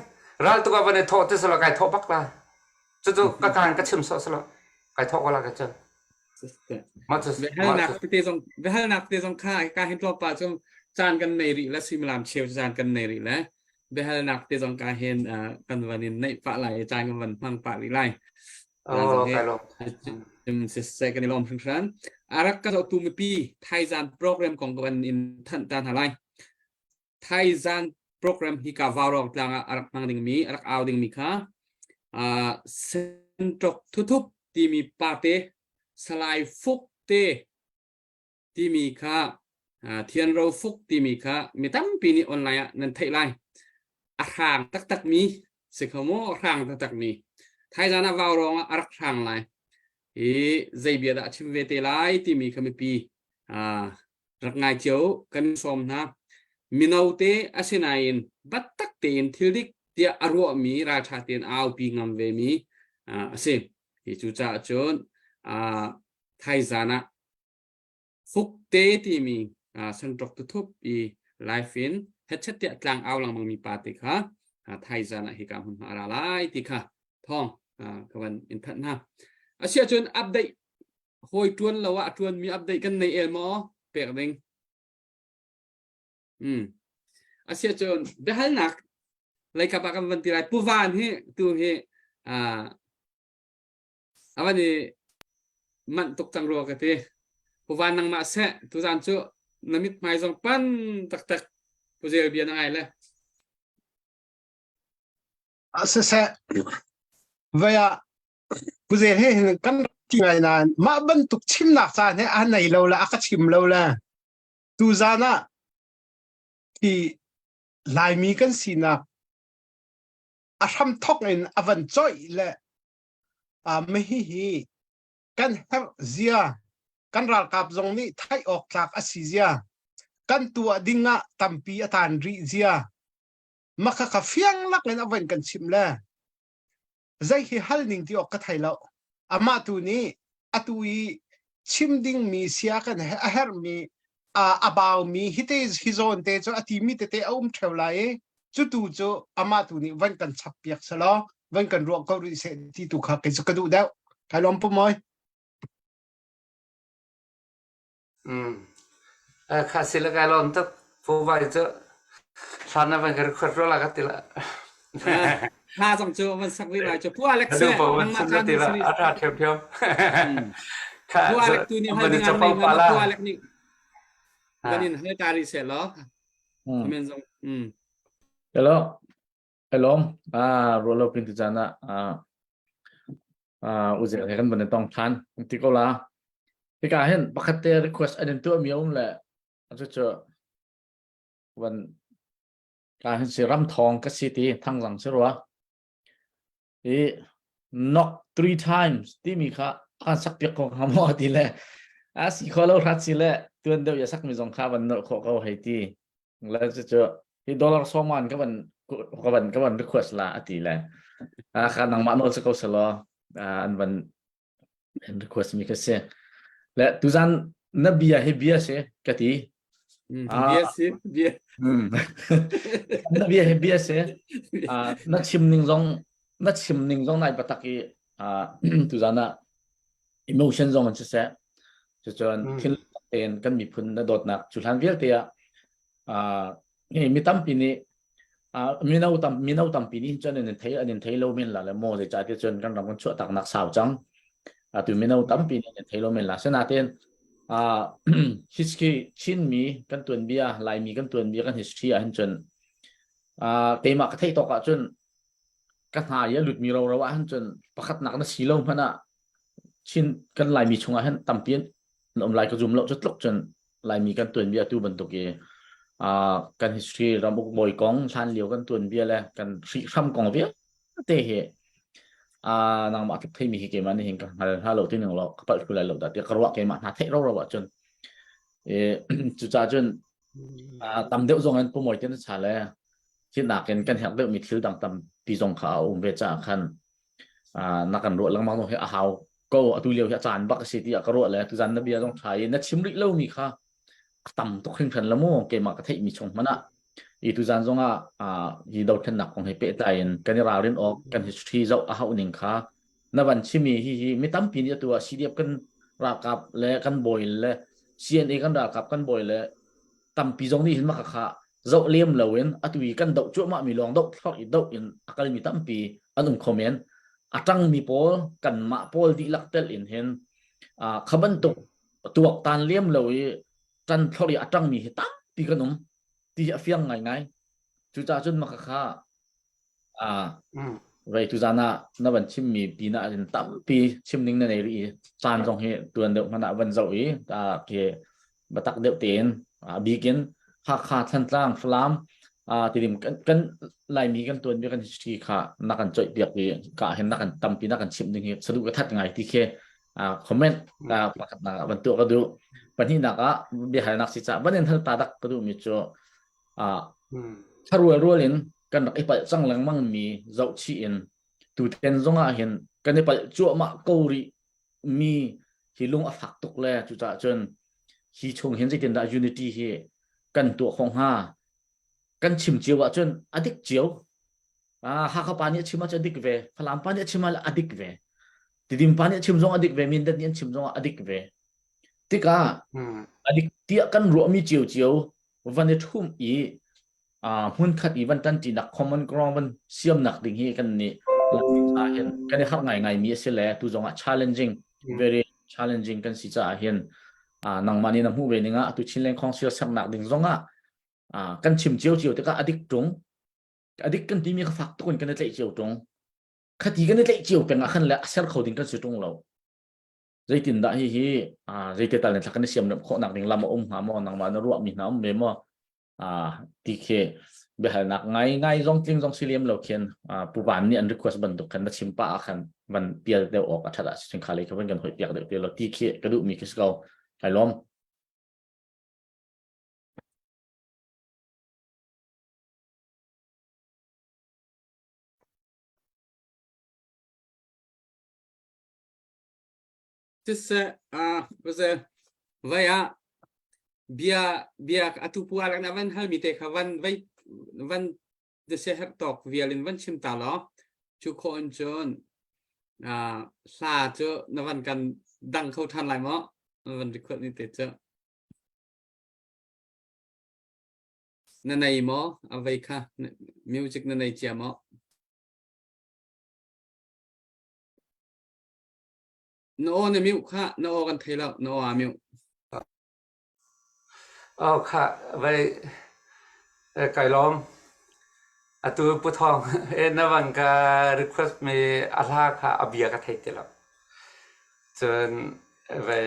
รัลตัววันนี้ทอดที่เสลไก่ทอดปักละจู่ๆก็การกระชิมเสลไก่ทอดก็ละกันจ้ะมาจะเวลานักพิธีสงข้าการเห็นตัวป่าจงจานกันในริและซิมลามเชียวจานกันในริและเวลานักพิธีสงการเห็นกันวันนี้ในป่าไหลจานกันวันพังป่าริไล Oh, cái lo. Saya kan ilom sengsan. Arak ka tu mepi Thailand program kong kawan in tan halai. Thailand program hika varong tlanga arak mang ding mi arak aw ding mi kha. Sentok tutup ti mi pate salai fuk te ti mi kha. Thian ro fuk ti mi kha mi tam pi ni online nan thai lai. Arang tak mi sekamo arang tak mi. Thailand varong arak rang lai. Dây bia đã chim về tê lái thì mình không bị rắc ngay chiếu cần xóm na minau tê asenain bắt tắc tiền thiếu đích tia arua mi ra trả tiền ao pi ngầm về mi xem thì chú cha chốn thay zana phúc tế thì mình sân trọc tu thúc i live in hết chất tiệt lang ao lang mang mi pa tê khá thay zana hi cảm hứng ara lại thì khá thong các bạn in thật na Asia chun update hoi tuan lawa tuan mi update kan nei elmo pek ding Asia chun behal nak lai ka pa kan vantirai puvan he tu he awani man tok tang ro ka te puvan nang ma se tu jan chu namit mai jong pan tak puzel bia nang ai le Asa vaya Puzel he kan tingay na ma bentuk chim nak sa he anay lo la aka chim lo la tu zana ki lai mi kan sina asham thok in avan choi le me hi kan her zia kan ral kap zong ni thai ok tlak asizia kan tua dinga tampi atan ri zia maka ka fiang lak len avan kan chim la zai hi hal ning ti ok ka thai lo ama tu ni atui chimding mi sia kan a her mi about mi hite hizon te cho ati mi te thaulai chu tu cho ama tu ni van kan chapyak salo van kan ro ko ri se ti tu kha ke chu ka du da kai lom pu moi Khá xí là cái lon tức phô vai chứ sáng nay vẫn cái khuất rồi là cái tỷ là ha jong chu man sak wi lai chu pu Alex Aduh, Pak, sudah tidak ada tiap-tiap. pu Alex tu ni hal dengan ni ma pu Alex ni ganin he tari se lo men jong Hello hello rolo pintu jana uzel kan bane tong than ti ko la ti ka hen pakate request adin tu miom le chuวันการเสรัมทองก็สิตีทั้งหลังเสรัวknock 3 times ที่มีค่ะการสักเปียกของหามอดีแหละสิขอเราทัดสิแหละตัวเดียวอย่าสักมีสองค่าวันนขอเขาให้ตีแล้วจะเจอที่ดอลลาร์2 มันก็วัน request ละตีแหละการนังมาโนสก็สลออันวัน request มีก็เสียและตุจันนับเบียให้เบียเสียก็ตีbia biasa nak chimning zong nai pataki tu zana emotion zong an se chuan thil ten kan mi phun na dot nak chulan vel tia mi tam pi ni minau tam pi ni chuan anin thei lo men la le mo je cha ti chuan kan ram chu tak nak saw chang tu minau tam pi ni thei lo men la se na ten history chin mi kan tuan bia lai mi kan tuan bia kan history an chun tema ka thei to ka chun ka ha ya lut mi ro wa han chun pakhat nak na silo phana chin kan lai mi chunga han tampien nom lai ka zum lo chutlok chun lai mi kan tuan bia tu ban to ke kan history ramuk boy kong than liu kan tuan bia le kan ri ram kong bia te he nang ma thei mi ke man hin ka halo tin lo ka pa ku lai lo da te karwa ke ma na thei ro wa chun chu cha chun tam deu zong an pu moi ten cha le chin na ken kan hak deu mi thil dang tam pi zong kha ve cha khan na kan ro lang ma no he a hau ko atu liu ya chan bak si ti ka ro le tu jan na bia zong thai na chim ri lo mi kha tam to khring khan la mo ke ma ka thei mi chong mana itu jan zonga hi do then nak kong he pe tain kan ra rin ok kan history zo a hau ning kha na ban chimi hi mi tam pi ni tu a cdf kan ra kap le kan boil le cna kan ra kap kan boil le tam pi zong ni hin ma kha zo lem lowen atui kan do chu ma mi long do thok i do in akal mi tam pi anum comment atang mi pol kan ma pol di laktel in hen khaban tuk tuak tan liam loi tan thori atang mi hitam pi kanum ti afiang ngai ngai chu cha chun makakha vậy tu zana na vẫn chim mi pi na in tam pi chim ning na nei ri chan jong he tuan deuh mana van zo i ta ke batak deuh ten bi ken kha kha than tlang flam tirim kan lai mi kan tuan bi kan chi kha na kan choi piak pi ka hen na kan tam pi na kan chim ning he sadu ka that ngai ti khe comment pakat na van tu ka du pan hi na ka bi hai nak si cha ban en thal ta dak ka du mi cho tharual rualin kan rak ipal chang lang mang mi zau chi in tu ten zonga hin kan ipal chu ma kori mi hi lung a phak tuk le chu cha chen hi chung hin jitin da unity hi kan tu khong ha kan chim chiu wa chen adik chiu ha kha pa ni chima cha dik ve phalam pa ni chima adik ve tidim pa ni chim zong adik ve min dat ni chim zong adik ve tika adik tia kan ro mi chiu chiu van ni thum i hun khat even tan ti nak common ground ban siam nak ding hi kan ni la hen kan ni khak ngai ngai mi se le tu zonga challenging very challenging kan si cha hen nang mani na hu ve ninga tu chin leng khong sil sak nak ding zonga kan chim chiu chiu te ka adik kan ti mi ka fak tu kan le chiu tung khati kan le chiu pen a khan le asar khoding kan si tung lo zaitin da hi zaite tal ne thak ni siam na kho nak ding lama ha mo nang ma na ru mi na me mo ti khe be hal nak ngai zong tling zong siliam lo khen pu ban ni an request ban du kan na chimpa khan ban pial de ok athada sin khale ka ban kan hoi piak de lo ti khe ka du mi kis go hai lom Tisse vase vaya bia atu puala na van hal mi te kha van de se her tok vialin van chim ta lo chu khon chon sa cho na van kan dang khâu than lại mo van record ni te cho na nei mo avai kha music na nei chia mo no ne miu kha no kan thei lo no miuค่ะไว้ไก่ล้อมตัวปุถองนวันก็ request มีอะไรค่ะอเบียก็ไทยเดียวจนไว้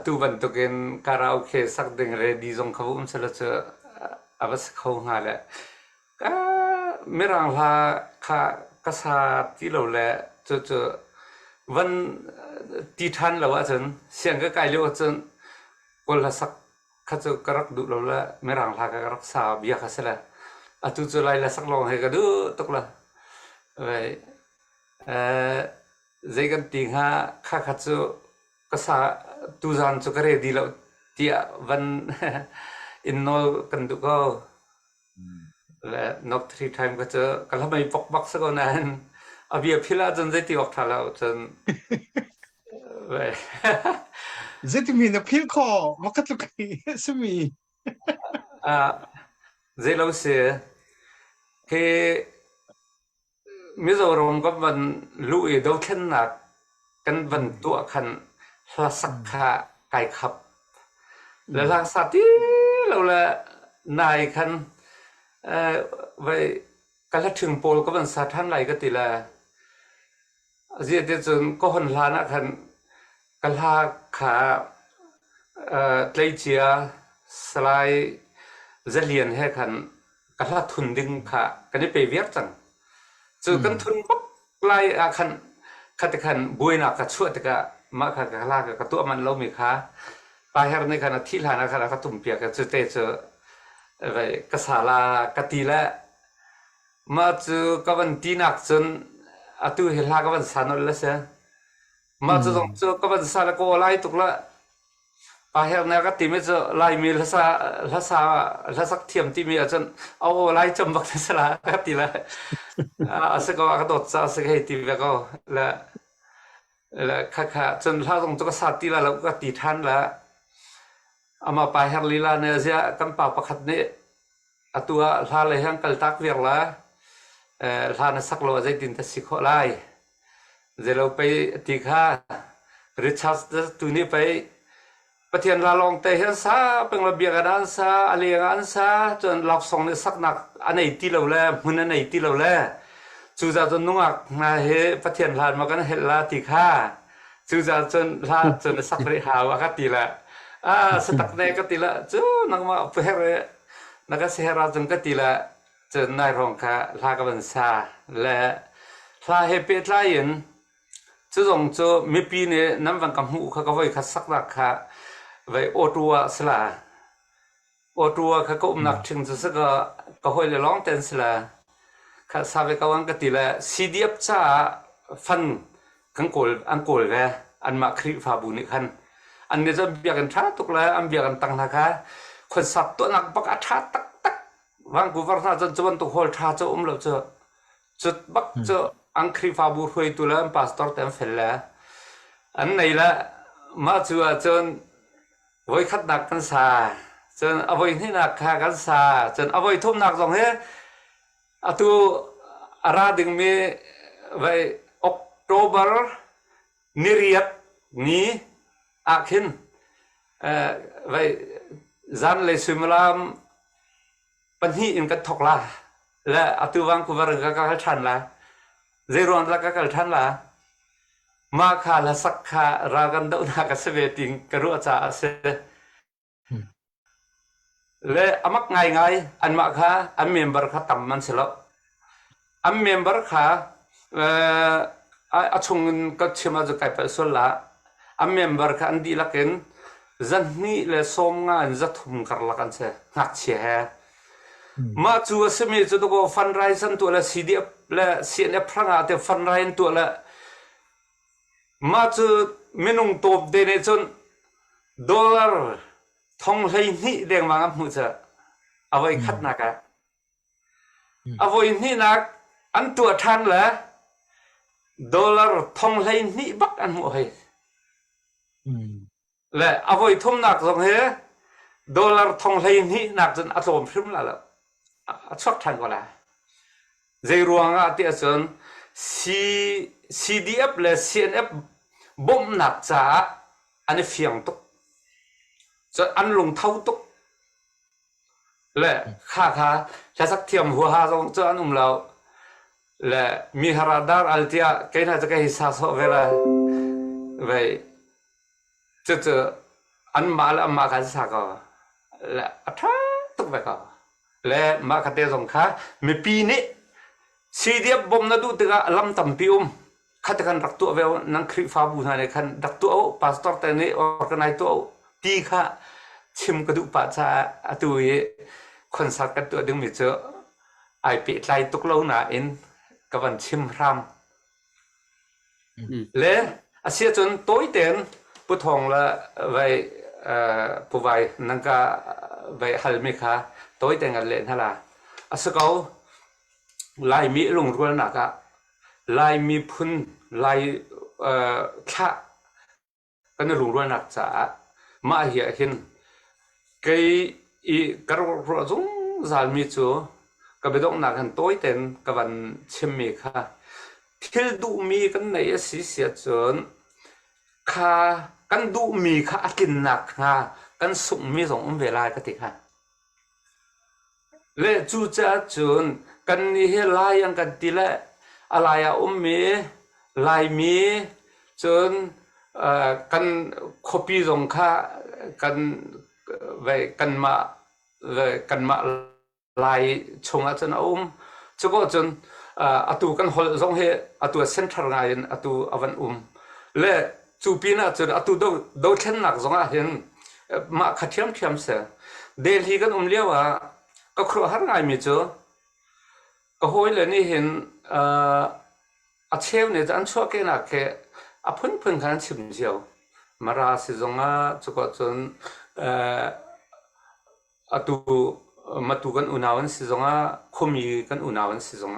ตัววันตุกินคาราโอเกะสักดึงเรดีจงเขาอุ้มเสร็จจะอาวัสเขาหาเลยก็ไม่รังลาค่ะก็สาที่เราแหละจะวันที่ทันเราว่าจนเสียงก็ไกลเร็วจนคนละสักข้าจะกระรักดูเราละไม่รังลากระรักสาวเบียร์ข้าเสละตุจะไล่ละสักลองให้ก็ดูตกละไปใจกันติงฮะข้าจะก็สาตุจานจะกระเรดีแล้วเดียวันอินโนกันดูก็และนก3 time ก็จะก็ทำไมปกปักสักนั้นอาเบียพิลาจนใจตีออกทาแล้วจนไป Zitmi na pil ko makatukai sumi dễ lâu xưa khi bây giờ rồi có vấn lụi đâu thân là căn vấn tụa khăn là sắc khá cài khắp là sát tí lâu là này khăn vậy cái là trường bồ có vấn sát thân này cái tỷ là dễ tiết dừng có hồn là nạ khăn cái là khá lấy chia slideจะเรียนให้คันกระทุนดึงค่ะกันนี้ไปเวียกจังจะกันทุนปุ๊บไล่คันขัดคันบุยนักกระช่วยแต่ก็มาค่ะกระลากกระตัวมันเรามีค่ะไปเฮร์ในคันที่หลานคันกระตุ่มเปียกจะเตะจะไปกระสาลากระตีละมาจะกับวันตีนักจนตัวเฮลากับวันสานนละเสียมาจะต้องจะกับวันสานก็ไล่ตุกละไปเฮร์ในก็ตีไม่จะไล่มีละสักเทียมที่มีอาจารย์เอาไล่จำบักสละก็ตีละสักก็กระโดดสักให้ตีไปก็แล้วค่ะจนถ้าตรงตัวสัตว์ตีละเราก็ตีทันละเอามาไปเฮร์ลีลาเนี่ยเสียกันป่าประคัดเนี่ยตัวท่าเลยทั้งกัลตักเวียกละท่านสักโลใจดินตะสิโคไล่ เดี๋ยวเราไปตีค่าริชาร์ดตัวนี้ไปประเทศลาลองเตะซาเป็นระเบียงกันซาอะไรกันซาจนเราส่งในสักนักอันไหนที่เราแลมันอันไหนที่เราแลจูจ่าจนนุ่งมาเฮประเทศลามากันเฮลาตีค่าจูจ่าจนลาจนสักริหาวกันตีละสตักเนก็ตีละจูนักมาเพื่อนักเสียราจนก็ตีละจนนายรองค่ะลากันซาและลาเฮเปิดลายิน这种就没比呢，南方港户เขาก็ไว้คัดสักนักค่ะไว้โอตัวสละโอตัวเขาก็นักถึงจะสักก็ห้อยเลยร้องเต้นสละค่ะสาวเขาวังก็ตีละซีดีเอฟจ้าฟันกังโกลอังโกลแกอันมาครีฟาบุนิคันอันนี้จะเบียกันท้าตุกละอันเบียกันตั้งนะคะคนสับตัวนักบักอัฐาตักตักวางกูว่าน่าจะวันตุกโฮลท้าจะเราจะจุดบักจะอังครีฟาบูรวยตัวละพาสตอร์เต็มเฟลละอันไหนละมาจัวจนไว้ขัดนักกันซาจนเอาไว้ที่นักขากันซาจนเอาไว้ทุ่มนักตรงนี้อะตัวอาราดึงมีไว้ออกโตเบอร์นิริยนี้อาคินไว้จันเลยสุมลามปัญหาอินกันทกละและอะตัววังกูวาร์กกัลชันละเจรอนละกัลชันละมาขาละสักขารากันดาวนักเสวติงกรัวจ่าเสและอามักไงอันมาขาอันเมมเบอร์ขาตั้มมันเสร็จแล้วอันเมมเบอร์ขาชงก็เชื่อมาจะกลายเป็นส่วนละอันเมมเบอร์ขาอันดีละกันจันนี่และสมงานจะทุ่มกันละกันเสหักเชียมาจูสมิจุดก็ฟันไรสันตัวละซีดีและเสียนพระงาแต่ฟันไรตัวละมาจูเมนุงตบเดนจนดอลลาร์ทองเลยนี่เด้งมากับมือจะเอาไว้ขัดนักอะเอาไว้นี่นักอันตัวทันละดอลลาร์ทองเลยนี่บักอันหมดเลยและเอาไว้ทุ่มนักตรงเฮดอลลาร์ทองเลยนี่นักจนอารมณ์พริ้มละชอบทันก็ละใจรวงอ่ะที่ส่วน CDF และ CNF บ่มหนักจ้าอันนี้เฟียงตุกจะอันลงเท่าตุกและข้าจะสักเทียมหัวหาตรงจะอันเราและมีฮาราดาร์อัลที่ใครน่าจะใครสาสเวลาไว้จะอันมาแล้วมากันสักก็และอัฐาตุกไปก็และมาคัดเดซงค่ะมีปีนี้ซีเดียบบอมนาดูติกาลำตั้มพิอุมขัดกันรักตัวเวลนังคริฟาบูนาเนี่ยคันรักตัวพาสตอร์แต่เนี่ยออร์แกไนตัวตีค่ะชิมกระดูกปัจจัยตัวคนสักกันตัวดึงมิเจอไอปีไลตุกเล่าหนาเอ็นกับวันชิมรำและอาเซียจนตัวเต็นผู้ทองละไว้ผู้ไว้นังกาไว้ฮัลเมค่ะตัวเต็นกันเลยนั่นละอาสกาวลายมีลงรัวนักะลายมีพุ่นลายข้ากันลงรัวนักจ้ามาเหี้ยเห็นไก่อีกระโดดจงสารมีจูกับไปต้องนักหันตัวเต็นกับวันเชื่อมีค่ะทิลดูมีกันในสิเสียจนค่ะกันดูมีค่ะกินนักค่ะกันสุ่มมีสองเวลาก็ติค่ะและจูจ้าจนกันนี่เฮลายยังกันตีละอะไรมีลายมีจนกันคอปีสงค่ากันไว้กันมาลายชงอาจารย์จะก็จนอตูกันหอลสงเฮอตูเซ็นทรัลไงอตูอวันและจูปีน่ะจนอตูดูเช่นนักสงเห็นมาขัดเทียมเสียเดลีกันเลี้ยวก็ครัวหาไงมีจ้ก็ห้อยเลยนี่เห็นอาเชฟเนี่ยจะอันชั่วแค่นักแค่พุ่นกันชิมเชียวมาราสิจงจะก็จนมาตูกันอุณาวันสิจงคมีกันอุณาวันสิจง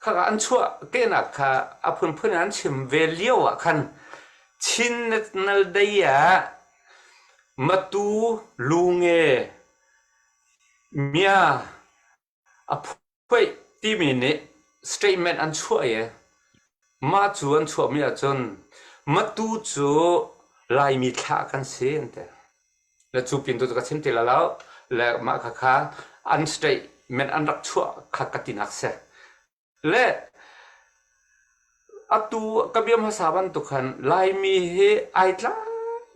ข้าอันชั่วแค่นักค่ะพุ่นอันชิมเวลียวคันชินนัลได้ยะมาตูลุงเมียพุ่นที่มีเนี่ย statement อันชั่ว มาชวนชัวมีจนมาตูจูลายมีท่ากันเสียนแต่แล้วจูปินตัวก็เช่นที่แล้วแล้วมาค่ะอันสเตย์มันอันรักชัวขักตินักเสียและอัตูกับยมภาษาบันทุกันลายมีเฮไอท์ลา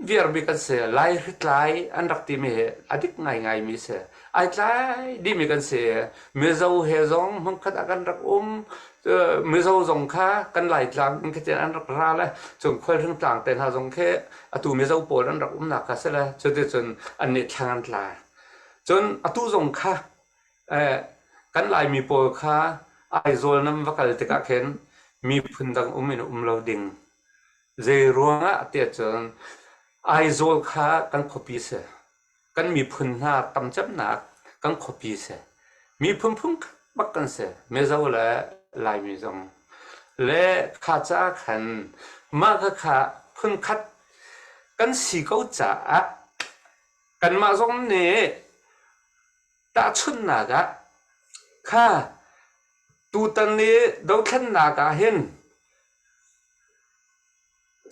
เวียร์บิกันเสียลายริดลายอันรักที่มีเฮอดิกง่ายมีเสียไอท์ลายดีมีกันเสียเมื่อเราเฮซองมันขัดกันรักเมื่อเราจงค่ากันหลายครั้งมันก็จะอันรักราเลยจงค่อยถึงต่างแต่ถ้าจงแค่อัตูเมื่อเราปวดอันรักหนักก็เสียเลยจนอันนี้ทางอันลายจนอัตูจงค่ากันหลายมีปวดค่าไอโซลนั้นว่ากันติกาเข็นมีพื้นดังมินเราดิ่งเจรัวงะเตียจนไอโซลค่ากันคบีเสกันมีพื้นหน้าตำจับหนักกันคบีเสมีพุ่งบักกันเสเมื่อเราละลายมีจงและข้าจ้าขันมากข้าพึ่งคัดกันสีเขาจ้ากันมาจงเนี่ยตาชุนนากะข้าตูตันนี้เราขันนากะเห็น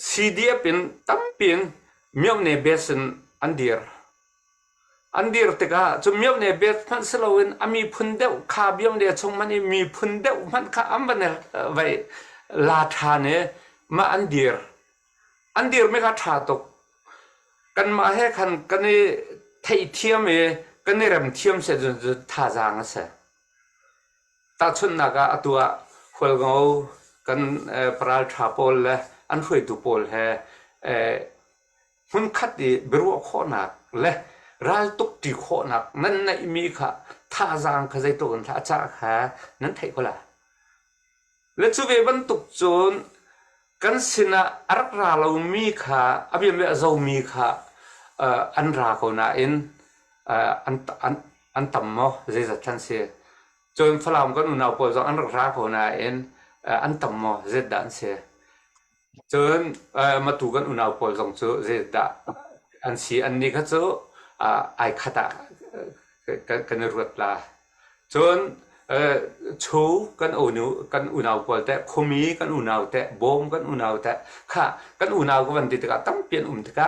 สีเดียเป็นตั้มเป็นเมียวเนเบสอันเดียร์ติกาจนเมียวเนเบสมันสลาวินอามีพุนเดวข้าเบียมเดียชงมันมีพุนเดวมันข้าอันบันไว้ลาทานเนมาอันเดียร์ไม่ข้าทาตกกันมาให้ขันกันนี่ไทยเทียมกันนี่เริ่มเทียมเสร็จจนท่าจางเสร็จตาชุนนักอะตัวคนเรากันปราลชาโปลเลยอันช่วยตัวโปลเฮหุ่นขัดดีบรัวข้อนักเลยรัลตุกตีข้อนักนั่นในมีค่ะท่าจางขจายตัวกันท่าจ้าค่ะนั้นไทยก็ละและช่วยบรรทุกจนกันสินะอักราเรามีค่ะอภิเมฆเรามีค่ะอันราคนน่ะอันต่ำมั้งเรื่องทันเสียจนฝรั่งก็นุ่นเอาไปจนอันรักคนน่ะอันต่ำมั้งเรื่องดันเสียจนมาถูกกันนุ่นเอาไปจนเรื่องดันอันสีอันนี้ก็จะไอขัดกันรวดละจนชูกันอุ่นเอาไปแต่ขมีกันอุ่นเอาแต่บอมกันอุ่นเอาแต่ค่ะกันอุ่นเอาก็วันที่ตะกตั้งเปลี่ยนตะก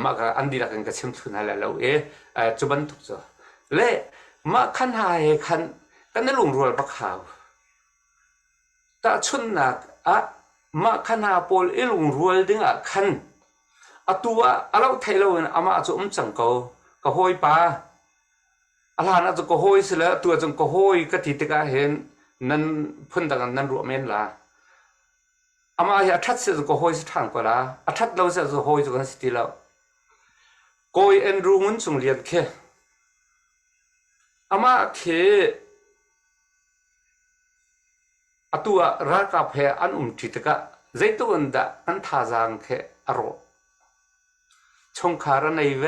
มาก็อันดีละกันก็เชื่อมทุนอะไรแล้วจุบันทุกจ้ะเล่มาขันหายขันกันนั่นลงรัวปักขาวแต่ชุนนักมาขันหาโพลลงรัวดึงขันตัวเราไทยเราเนี่ยอามาจะจังก็ห้อยปลาอะไรน่าจะก็ห้อยเสียแล้วตัวจังก็ห้อยก็ติดกันเห็นนั่นพุ่นต่างนั้นรัวเมนละอามาอยากทัดเสียก็ห้อยสิทางก็ละทัดเราเสียจะห้อยจะกันสิทีแล้วก็เอ็นรู้มันส่งเรียนแค่อามาแค่ตัวรักกับแพอันติดกันใจตัวนั้นด่าอันท่าจางแค่อารมณ์ชงคาร์ในเว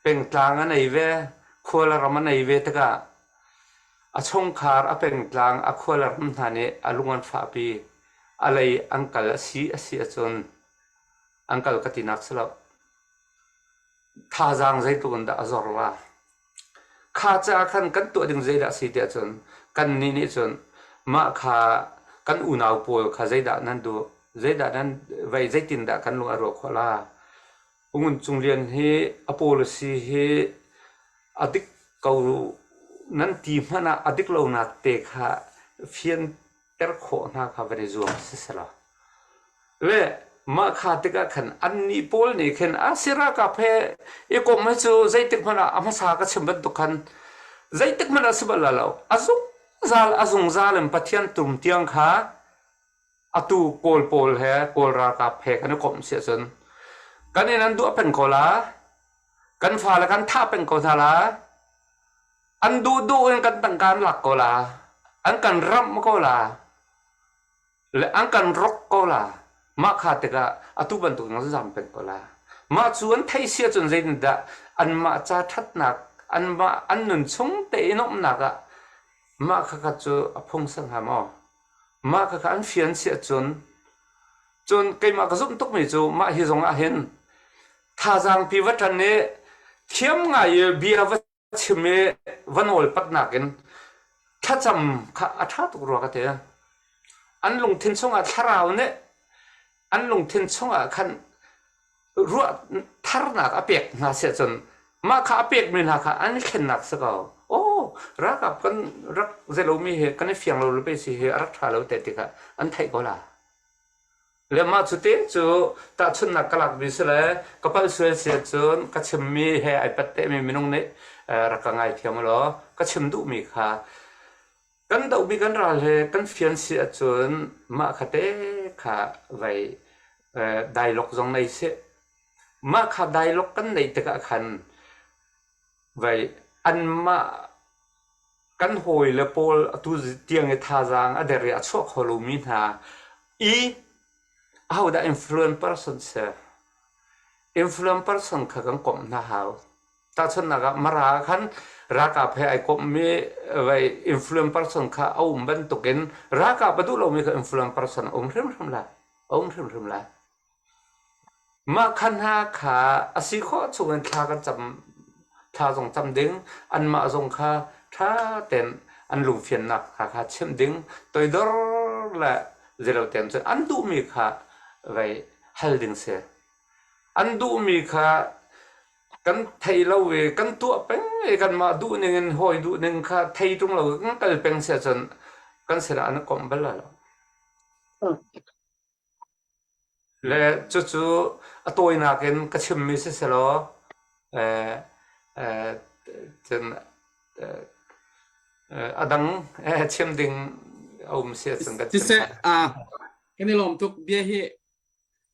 เป็นกลางในเวขวลรำในเวตกะชงคาร์เป็นกลางขวลรำท่านี้ลุงอันฟ้าปีอะไรอังกัลสีจนอังกัลกตินักสลับท่าจางใจตัวนั้นด่าจอร์ละข้าจะกันตัวดึงใจด่าสีเดียจนกันนี่จนมาข้ากันอุ่นเอาปูข้าใจด่านั้นดูใจด่านั้นไว้ใจตินด่ากันลุงอารมณ์ขวลาองค์จุงเรียนเฮอโปลสีเฮอดิกเขานั้นทีมันอดิกเราหนักเตะค่ะเฟียนเตอร์โคนาค่ะวันนี้จวงสิสละเล่มาขาดกันขันอันนี้โพลนี่ขันอาศิระกับเพอีกคนไม่จูใจติกมันอามาสากัชิมบัดตุกันใจติกมันอาสิบลาแล้วอาซุงซาลมพัทยันตุ่มเตียงค่ะอาตูโกลโพลเฮโกลรากับเพกันก็ไม่เสียสนกันนี่นั้นดูเป็นโคลากันฟ้าแล้วกันท่าเป็นโคลาอันดูกันตั้งการหลักโคลาอันกันรำโคลาและอันกันร็อกโคลามาขาดกันอัตุบันตุกันจำเป็นโคลามาชวนไทยเสียจนใจนิดะอันมาจะทัดหนักอันนุนชงเตยนกหนักมาขาดจูพงสังหามมาขาดอันเฟียนเสียจนใครมากระสุนตุกไม่จูมาฮิจงอาเห็นท่าจางพิวัฒน์เนี่ยเทียมไงเบียวัชเมวันวอลปัตนักเองถ้าจำข้าอาชาตุกรัวกันเถอะ อันลงเทนช่องอ่ะทาราวเนี่ยอันลงเทนช่องอ่ะคันรัวทารนักอเปียกน่าเสียจนมาข้าอเปียกมีนักอันนี้เข็นหนักสักเอาโอ้รักกับกันรักเจลูมีเหตุกันในเฟียงเราหรือไปสิเหตุรักทาเราแต่ติกะอันไทยก็ล่ะเรื่องมาสุดที่จูตัดชุนนักกลักบิสเลยก็ไปสวยเสียจนก็ชิมมีเหตุไอปัตเตมีมินงเนี่ยรักง่ายเทียมล้อก็ชิมดูมีค่ะกันดอกมีกันราเลยกันเฟียนเสียจนมาขัดเตะค่ะไว้ไดล็อกตรงในเสียมาขัดไดล็อกกันในตะกะขันไว้อันมากันหอยเลปอลตูเตียงเอท่าจางอเดรียชกฮอลูมินฮาอีเอาได้อินฟลูเอนซ์เพอร์สันเสียอินฟลูเอนซ์เพอร์สันข้ากันกบนะฮาวแต่ฉันนักมาราคันรักกับไอ้กบมีไว้อินฟลูเอนซ์เพอร์สันข้าเอาบันตุกินรักกับประตูเรามีกับอินฟลูเอนซ์เพอร์สันริมละริมละมาคันหาขาอาศัยข้อชงท่ากันจำท่าจงจำดึงอันมาจงข้าท่าเต็นอันลุงเฟียนนักข้าเชื่อมดึงตัวดอร์ละเจเราเต็นจนอันดูมีข้าไว้ฮัลดึงเสียอันดูมีข้ากันไทยเราเวกันตัวเป็นกันมาดูหนึ่งหอยดูหนึ่งข้าไทยตรงเรากันกันเป็นเสียจนกันเสียอันก็ไม่เป็นไรและจู่ๆตัวนักเองก็ชิมมิสเสร็จแล้วจนอดังชิมดิ่งเอาเสียจนก็ชิม Tise kani lom tuk bia hi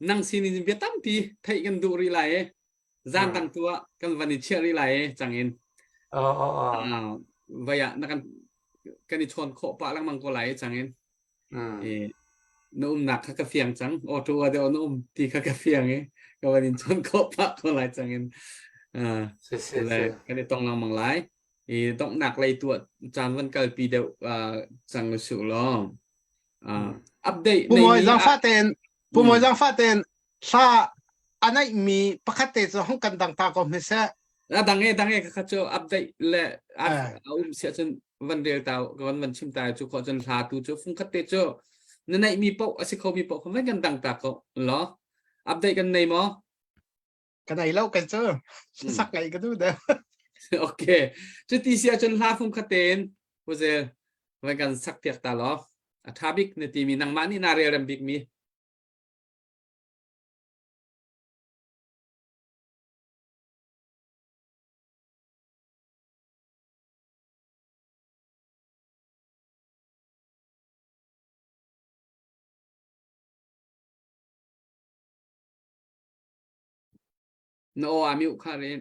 nang sini bia tampi thai kan du ri lai zan tang tua kan vani chia ri lai changin vaya nakan kani chon kho pa lang mang ko lai changin no nak ka fiang chang o tu wa de no ti ka fiang e ka vani chon kho pa ko lai changin lai kani tong lang mang lai tong nak lai tua chan van kal pi de chang su long update ผู้มวยจังฟาเตนซาอันไหนมีปกติจะห้องกันต่างๆก็ไม่ใช่ ดังเองก็จะอัปเดตและเอาเสียจนวันเดียวเตาวันชิมตายจุกจนทาตูจุฟุ้งคัดเตจุในมีปกสิเขามีปกเขาไม่กันต่างๆก็เหรออัปเดตกันในมั้ง กันไหนเล่ากันเจอสักไงก็ดูเด้อ โอเคจุดที่เสียจนลาฟุ้งคัดเตนว่าจะวันกันสักเพียกตาหรอทาบิกในทีมีนางมานี่นาเรียรมบิกมีโนอามิวคาเรน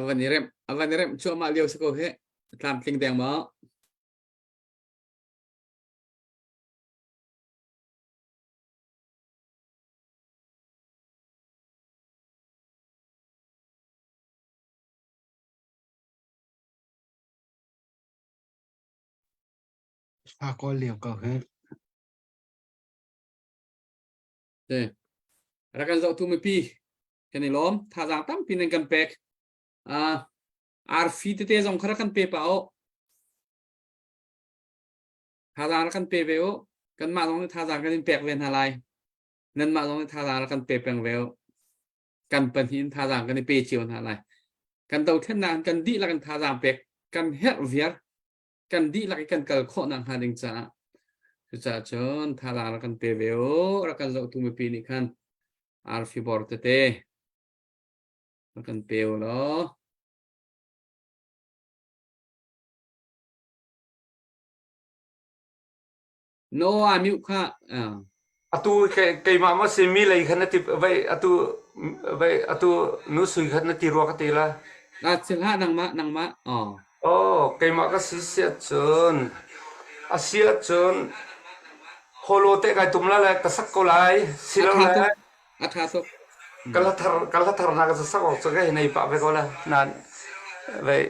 วันนี้เริ่มช่วงมาเรียวสกุลเฮตามคลิงแดงมั้งก็เลี้ยวก็เฮ้ย rakan zau tu mepi kani lom tha jang tam pin kan pek ar fi te jong khara kan pe pao tha jang kan pe veo kan ma jong tha jang kan pek ven halai nan ma jong tha jang kan pe peng veo kan pen hin tha jang kan pe chion halai kan tau then nan kan di la kan tha jang pek kan het vier kan di la kan kal kho nan ha ding cha cha chon tha jang kan pe veo rakan zau tu mepi ni kan Arfi bortete makan peo lo no amiu kha atu ke mama se mi lai khana ti vai atu nu sui khana ti ro ka te la silha nang ma oh ke ma ka si sia chun asia chun holo te kai tumla la ka sak ko lai silo la atha so kala thar na ka sak ko so ga nei pa ve ko la nan vai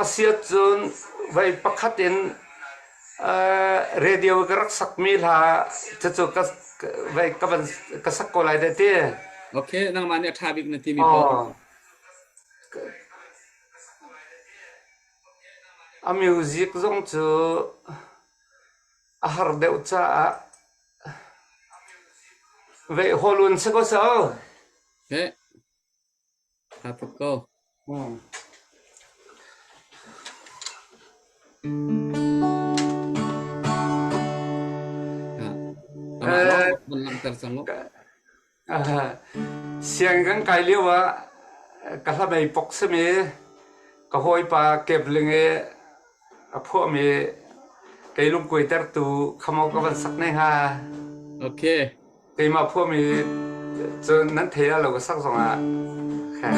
asia chun vai pakhatin radio ka rak sak mi la chu ka vai ka ban ka sak ko lai de te okay nang ma ne tha bik na ti mi po a music zong chu a har deuh cha ve holun se ko sa okay tha to ko mình làm thật sang lúc siang gang kai lewa ka la mai pok se me ka hoi pa kep linge a pho me kai lum koi tar tu khamo ka ban sak nei ha okay kai ma pho me chon nan thela lo ka sak song a kha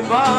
Bye.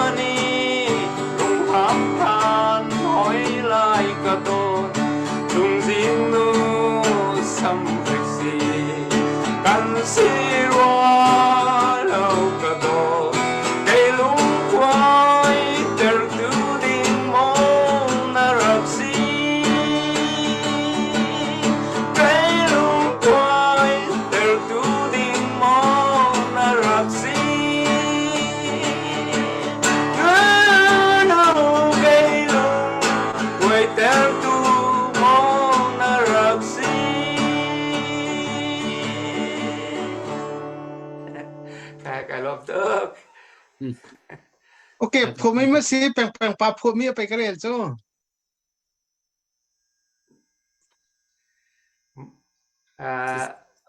โอเคผมไม่มาสิแปลงปลาผมมีไปกระเรียนจ้ะ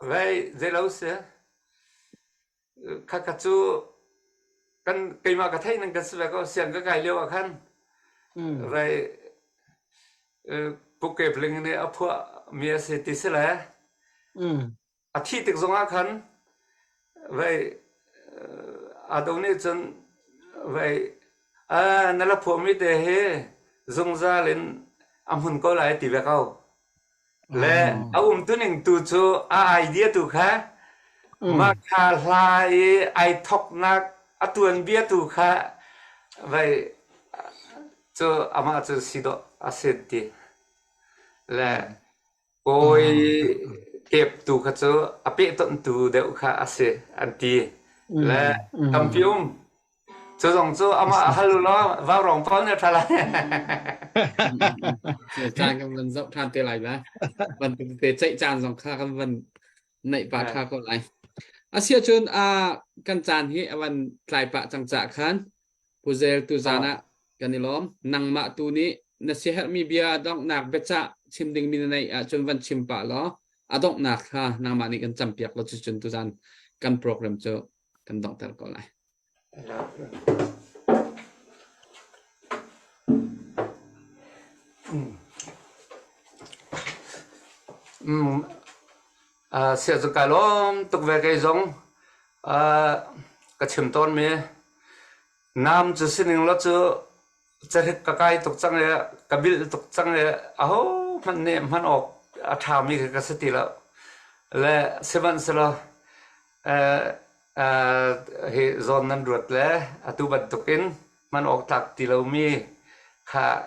Wij zelfse kakatu kan kima kathai nang kasbeko siang ka kailio akan อืม Wij puke bling ne apua mia se tisela อืม athi tik zonga khan Wij adone chen Wij nala phomi de he zongza len amhun ko lai ti bekau le tu ning tu chu idea tu kha อืม มาคาลายไอทอกนักอตวนเบียตุค่ะไว้จะอามาจะสิโดอาเซติและโอยเก็บตุค่ะจะอเปตันตุเดวค่ะอาเซอันตีและคำพิมจะส่งจะอามาฮัลโหลว่ารองป้อนเนี่ยทลาย Chan cầm vần rộng than tê lại lá vần tê chạy chan dòng kha cầm vần nạy bà kha có lại xia chun căn chan hi vần lại bạ chẳng trả khan pu zel tu zana kan ilom nang ma tu ni na si her mi bia dong nak becha chim ding min nei chun van chim pa lo adong nak kha nang ma ni kan champiak lo chun tu zan kan program cho kan dong tar ko lại sẽ cho cái lo tục về cái giống cái chim tôn mi nam chỉ xin lo cho cái tục trăng này cái bil tục trăng này mình nè mình ốc tham mi cái sự tila le seven selo he zon nan ruột le atu bật tukin mình ốc tak tilo mi kha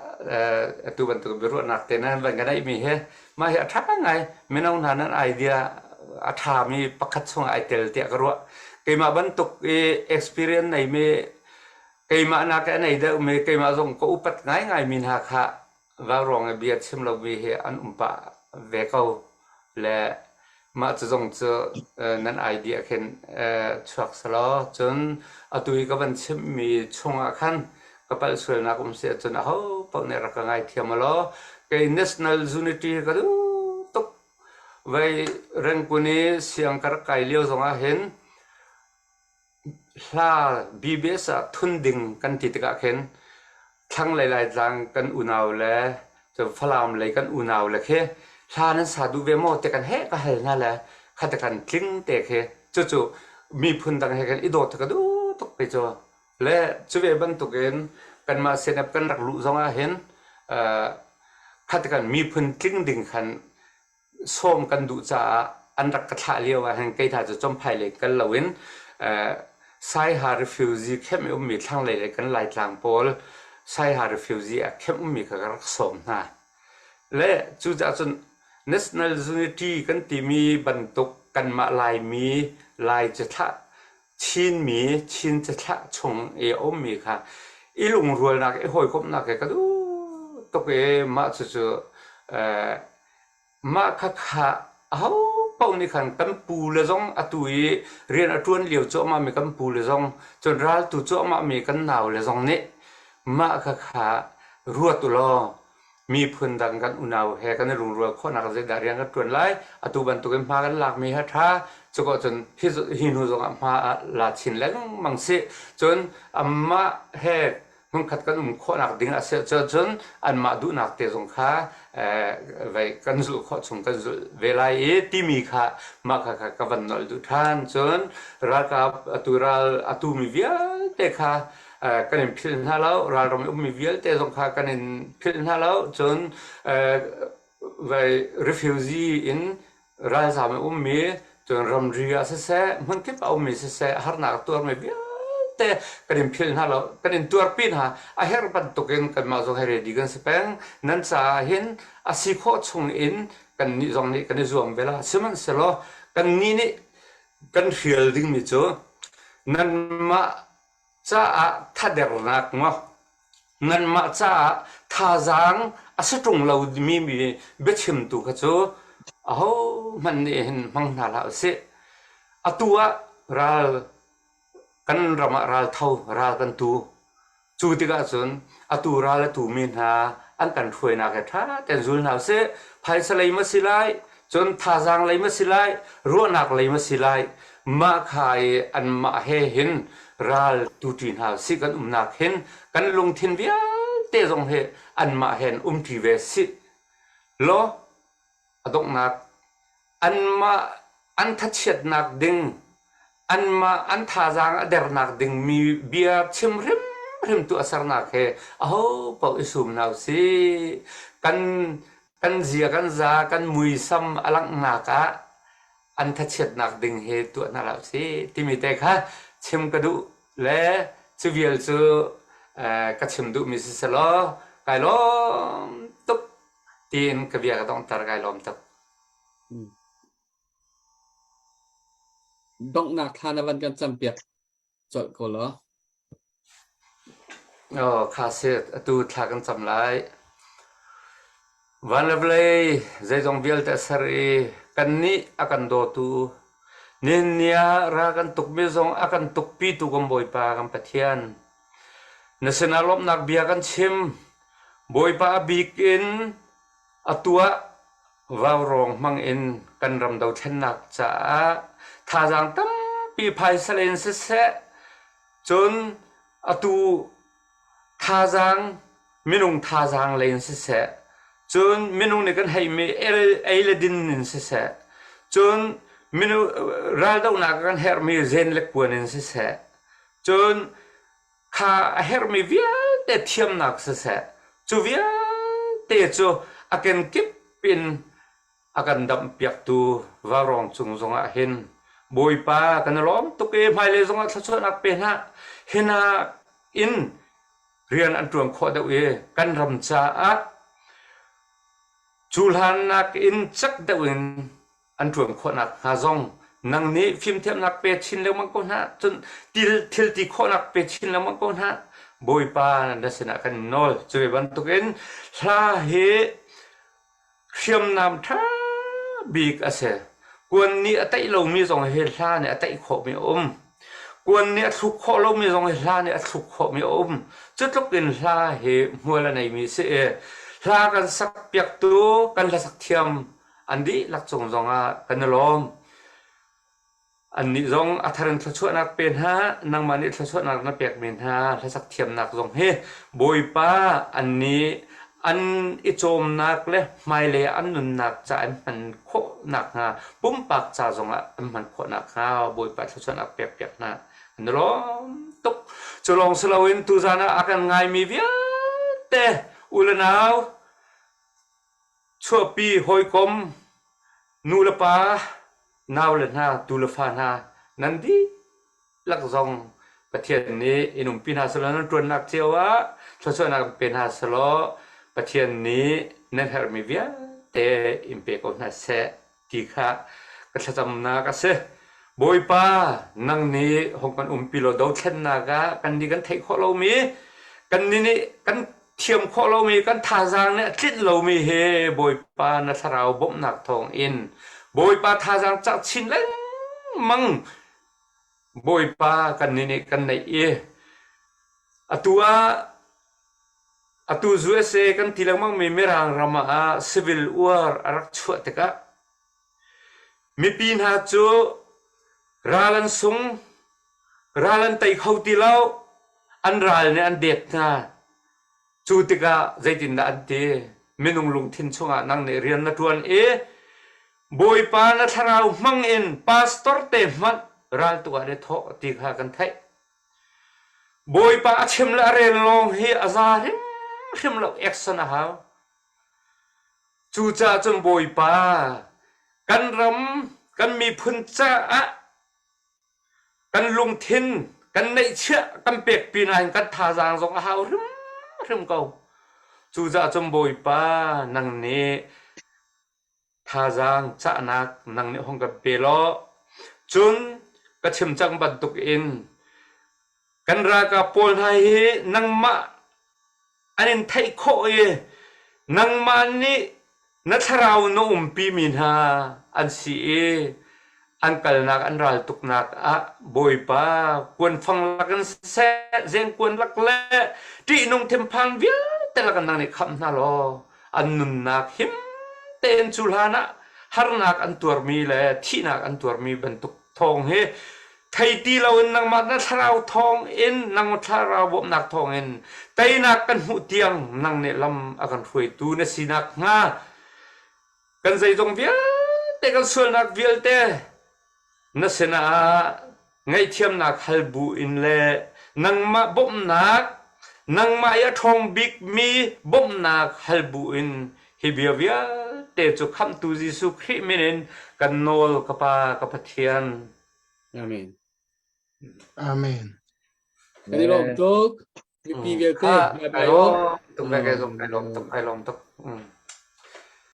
atu bật tuk beru nak tenan bang cái mi he mà hiện thắc ngay mình ông hắn idea tham mi pakhat song ai tel tia karwa cái mà ban tục experience này mi cái mà na cái này đâu mi cái mà dùng có upat ngay ngay min ha kha vào rong biat sim lo vi he an umpa ve câu le mà chỉ dùng cho nan idea khen chuak salo chun atui ka ban sim mi chunga khan kapal sul na kum se chun ho pau ne ra ngai thiamalo cái national unity ka du tok vai rang kuni siang kar kai leo zonga hen la bbs thunding kan ti ka khen thang lai lai jang kan unaw le cho phalam lai kan unaw le khe la nan sa du ve mo te kan he ka hel na le khat kan tling te khe chu chu mi phun dang he kan idot ka du tok pe cho le chu ve ban tu gen kan ma senap kan rak lu zonga hen khátกันมีพื้นทิ้งดิ่งขันส้มกันดูจ่าอันรักกระทะเลี้ยวว่าแห่งไกลถ่ายจะจมภายเลยกันเหล่านั้นไซฮาร์ฟิวซีเข้มมีทางเลยกันหลายทางโพลไซฮาร์ฟิวซีเข้มมีกับรักสมนะและจู่จ่าจน national unity กันที่มีบรรทุกกันมาลายมีลายจะทะชินมีชินจะทะชงมีค่ะอีลุงรวยนักไอหอยคบนักก็ดูตกมาจู่มาค่ะเป้านี่ขันกันปูเลยจงตุยเรียนอตวนเหลียวจ้ามามีกันปูเลยจงจนรัลตุจ้ามามีกันหนาวเลยจงนี่มาค่ะรัวตุลอมีพื้นดังกันอุณาวแหกันในรุงรัวข้อนักเสดาเรียนกันตวนไล่ตุบันตุกันพากันหลักมีฮัทธาจก็จนหินูจงมาลาชินแล้วมังสิจนมาแหมึงขัดกันข้อนักดิ่งอาเซียจนอันมาดูนักเตะสงขาไว้กันสุข้อสงกันสุเวลาที่มีค่ะมาค่ะกับวันนอลดูท่านจนรักกับตุมีเวียเตะค่ะกันเป็นพิลนาแล้วเราไม่มีเวียเตะสงขากันเป็นพิลนาแล้วจนไว้ refugee in เราสามารถมีจนรำเรียเสียมันคิดเอามีเสียหาหนักตัวไม่เวียแต่กันเป็นพิลนาแล้วกันเป็นตัวปีนฮะอาเฮรบันตุกันกันมาจงให้เรดีกันสเปงนั้นจะเห็นอาศิโคชงอินกันนี่จงนี่กันนี่รวมเวลาสมันเสร็จแล้วกันนี่กันเฟียลดิ้งมิจูนั้นมาจะทัดเดรนักมั้งนั้นมาจะท่าจางอาศัยตรงเรามีเบ็ดชิมตุกจูมันเห็นมังนาลาเสียตัวเรากันรำราเท่ารากันตู จูติกาจนอตูราและตูมินหาอันกันถวยนักท่าแต่จุลนาเสภายสลายมาสิไลจนท่าจางเลยมาสิไลรัวนักเลยมาสิไลมาขายอันมาเห็นราลตูตินหาสิกันนักเห็นกันลงทินเบียเตจงเฮอันมาเห็นทีเวสิโลอดกนักอันมาอันทัดเฉียดนักดึงอันมาอันท่าจางเดรนักดึงมีเบียชิมริมตัวสารนักเฮปอกอิสุมนาวสิกันเสียกันซากันมุยซ้ำอลังนักอันทัดเฉียดนักดึงเฮตัวนั่นแล้วสิที่มีแต่ค่ะชิมกระดูและจูเวียลจูกัดชิมดูมิสซิลไก่ล้อมตุกตีนกระเบียก็ต้องตระไก่ล้อมตุกดอกนักทานวันกันจำเปียกจดก็เหรอข้าเสียตูทากันจำไรวันละเลยใจจงเบียลแต่สรีกันนี้อากันโดตูเนียรากันตุกเมจงอากันตุกปีตุกมบอยปากันปะเทียนนสนาลบนักเบียกันชิมบอยปาบิกินอตัววาวรองมังอินกันรำดาวเทนนักจ้าท่าจางตั้มปีภายสเลนเสะจนอตูท่าจางมินุงท่าจางเลนเสะจนมินุงนี่กันให้มีเอลดินนินเสะจนมินุราดาวนักกันเฮร์มีเซนเล็กกว่านินเสะจนข้าเฮร์มีวิาเตเทียมนักเสะจูวิาเตจูอากันกิบเป็นอากันดำเปียกตูวารองจุงจงอาเห็นบอยปากันล้อมตุกเอภายเลยจงอาทัศนักเป็นฮะเห็นฮะอินเรียนอันตรวงข้อเดวกันรำจ้าจูลานักอินจักเดวินอันตรวงข้อนักฮาจงนังนี้ฟิล์มเทียมนักเป็ดชินแล้วมังกรฮะจนทิลตีข้อนักเป็ดชินแล้วมังกรฮะบอยปาดัชนะกันนอลจะเป็นบรรทุกอินลาเฮเชื่อมนำท่าบีกอาเซกวนนี้อัตไอเรามีสองเฮลาเนี่ยอัตไอขบมีกวนนี้ทุกข้อเรามีสองเฮลาเนี่ยทุกข้อมีจุดลุกอินลาเฮมัวละในมีเสลากันสักเปียกตัวกันละสักเทียมอันนี้หลักจงจงกันล้อมอันนี้จงอัธรันทศนักเป็นฮะนางมันนี่ทศนักนักเปียกเป็นฮะละสักเทียมนักจงเฮบอยป้าอันนี้อันอิจมนักเลยไม่เลยอันนุนนักจะมันโคนักฮะปุ่มปากจะจงมันโคนักฮะบอยป้าทศนักเปียกนะนั่นล้อมตุกจะลองสลาวินตุจานะอาการไงมีเวียเตอุลนาวชั่วปีหอยกลมนูลปานาวเลยนะตูลฟานานั่นดีลักจงประเทศนี้อินุมปีนาสลนั้นตรวจนักเจ้าว่าทศนักเป็นฮาสโลประเทศนี้นั่นเหรอมีเวียแต่อิมเปกอนาเซติค่ะก็จะจำนักเสบอยป้านั่งนี้ห้องกันปีโลดาวเช่นนักกันดีกันเทคโคเรามีกันนี่กันเทียมโคเรามีกันท่าจางเนี่ยคิดเรามีเฮบอยป้านัทราวบ่มนักทองอินบอยป้าท่าจางจักชินเล่นมังบอยป้ากันนี่กันในตัวจูเอกันทีหลังมังมีเมรังรามาซิวิลวอร์รักชั่วเตกะมีปีนหาจูราลันซุงราลันไตเขาตีเล่าอันราลเนี่ยอันเด็ดนะจูเตกะใจจินดาอันเดมินุงลุงทินชงอ่ะนั่งในเรียนนัดวันบอยปานัทราวมังอินพาสตอร์เตมันราลตัวเดทอตีขากันไทยบอยปาชิมละเรลองเฮอาซาริมเราเอ็กซ์นะฮะจูจ่าจนบอยปากันรำกันมีพุนจ้ากันลงทินกันในเชื่อกันเปียกปีนายกันท่าจางสองหาวริมเก่าจูจ่าจนบอยปานังนี้ท่าจางจ้านักนังนี้ห้องกับเปโลจุนก็ชิมจังบัดตุกอินกันรากาปอลไฮนังมาอันนี้ไทยโคนังมันนี่นัทราวโนปีมินฮาอันซี อันกัลนักอันรัลตุกนักบอยป้าควรฟังลักันเซเจงควรลักเล่ที่นุ่งเทมพันวิลแต่ละกันนั่งในคำนั่นลออันนุนนักหิมเต็นจุลานะฮาร์นักอันตัวมีเล่ที่นักอันตัวมีบรรทุกทองเฮไทยตีเรานังมานัทราวทองอินนังมาทราวบนักทองอินไตนักกันหูเตียงนังเนลำอากันรวยตูเนสินักงากันใจตรงเวียแต่กันส่วนนักเวียเตนั่นสินะไงเทียมนักฮัลบูอินเล่นังมาบ่มนักนังมายาทองบิ๊กมีบ่มนักฮัลบูอินฮิเบียเวียเตจุคำตูจิสุคริมินินกันโนลกับพะเทียน Amen. Amen. Kani lom tok mi pi vel te Ha, bye bye. ayo, tuk beke tuk, ayo tuk,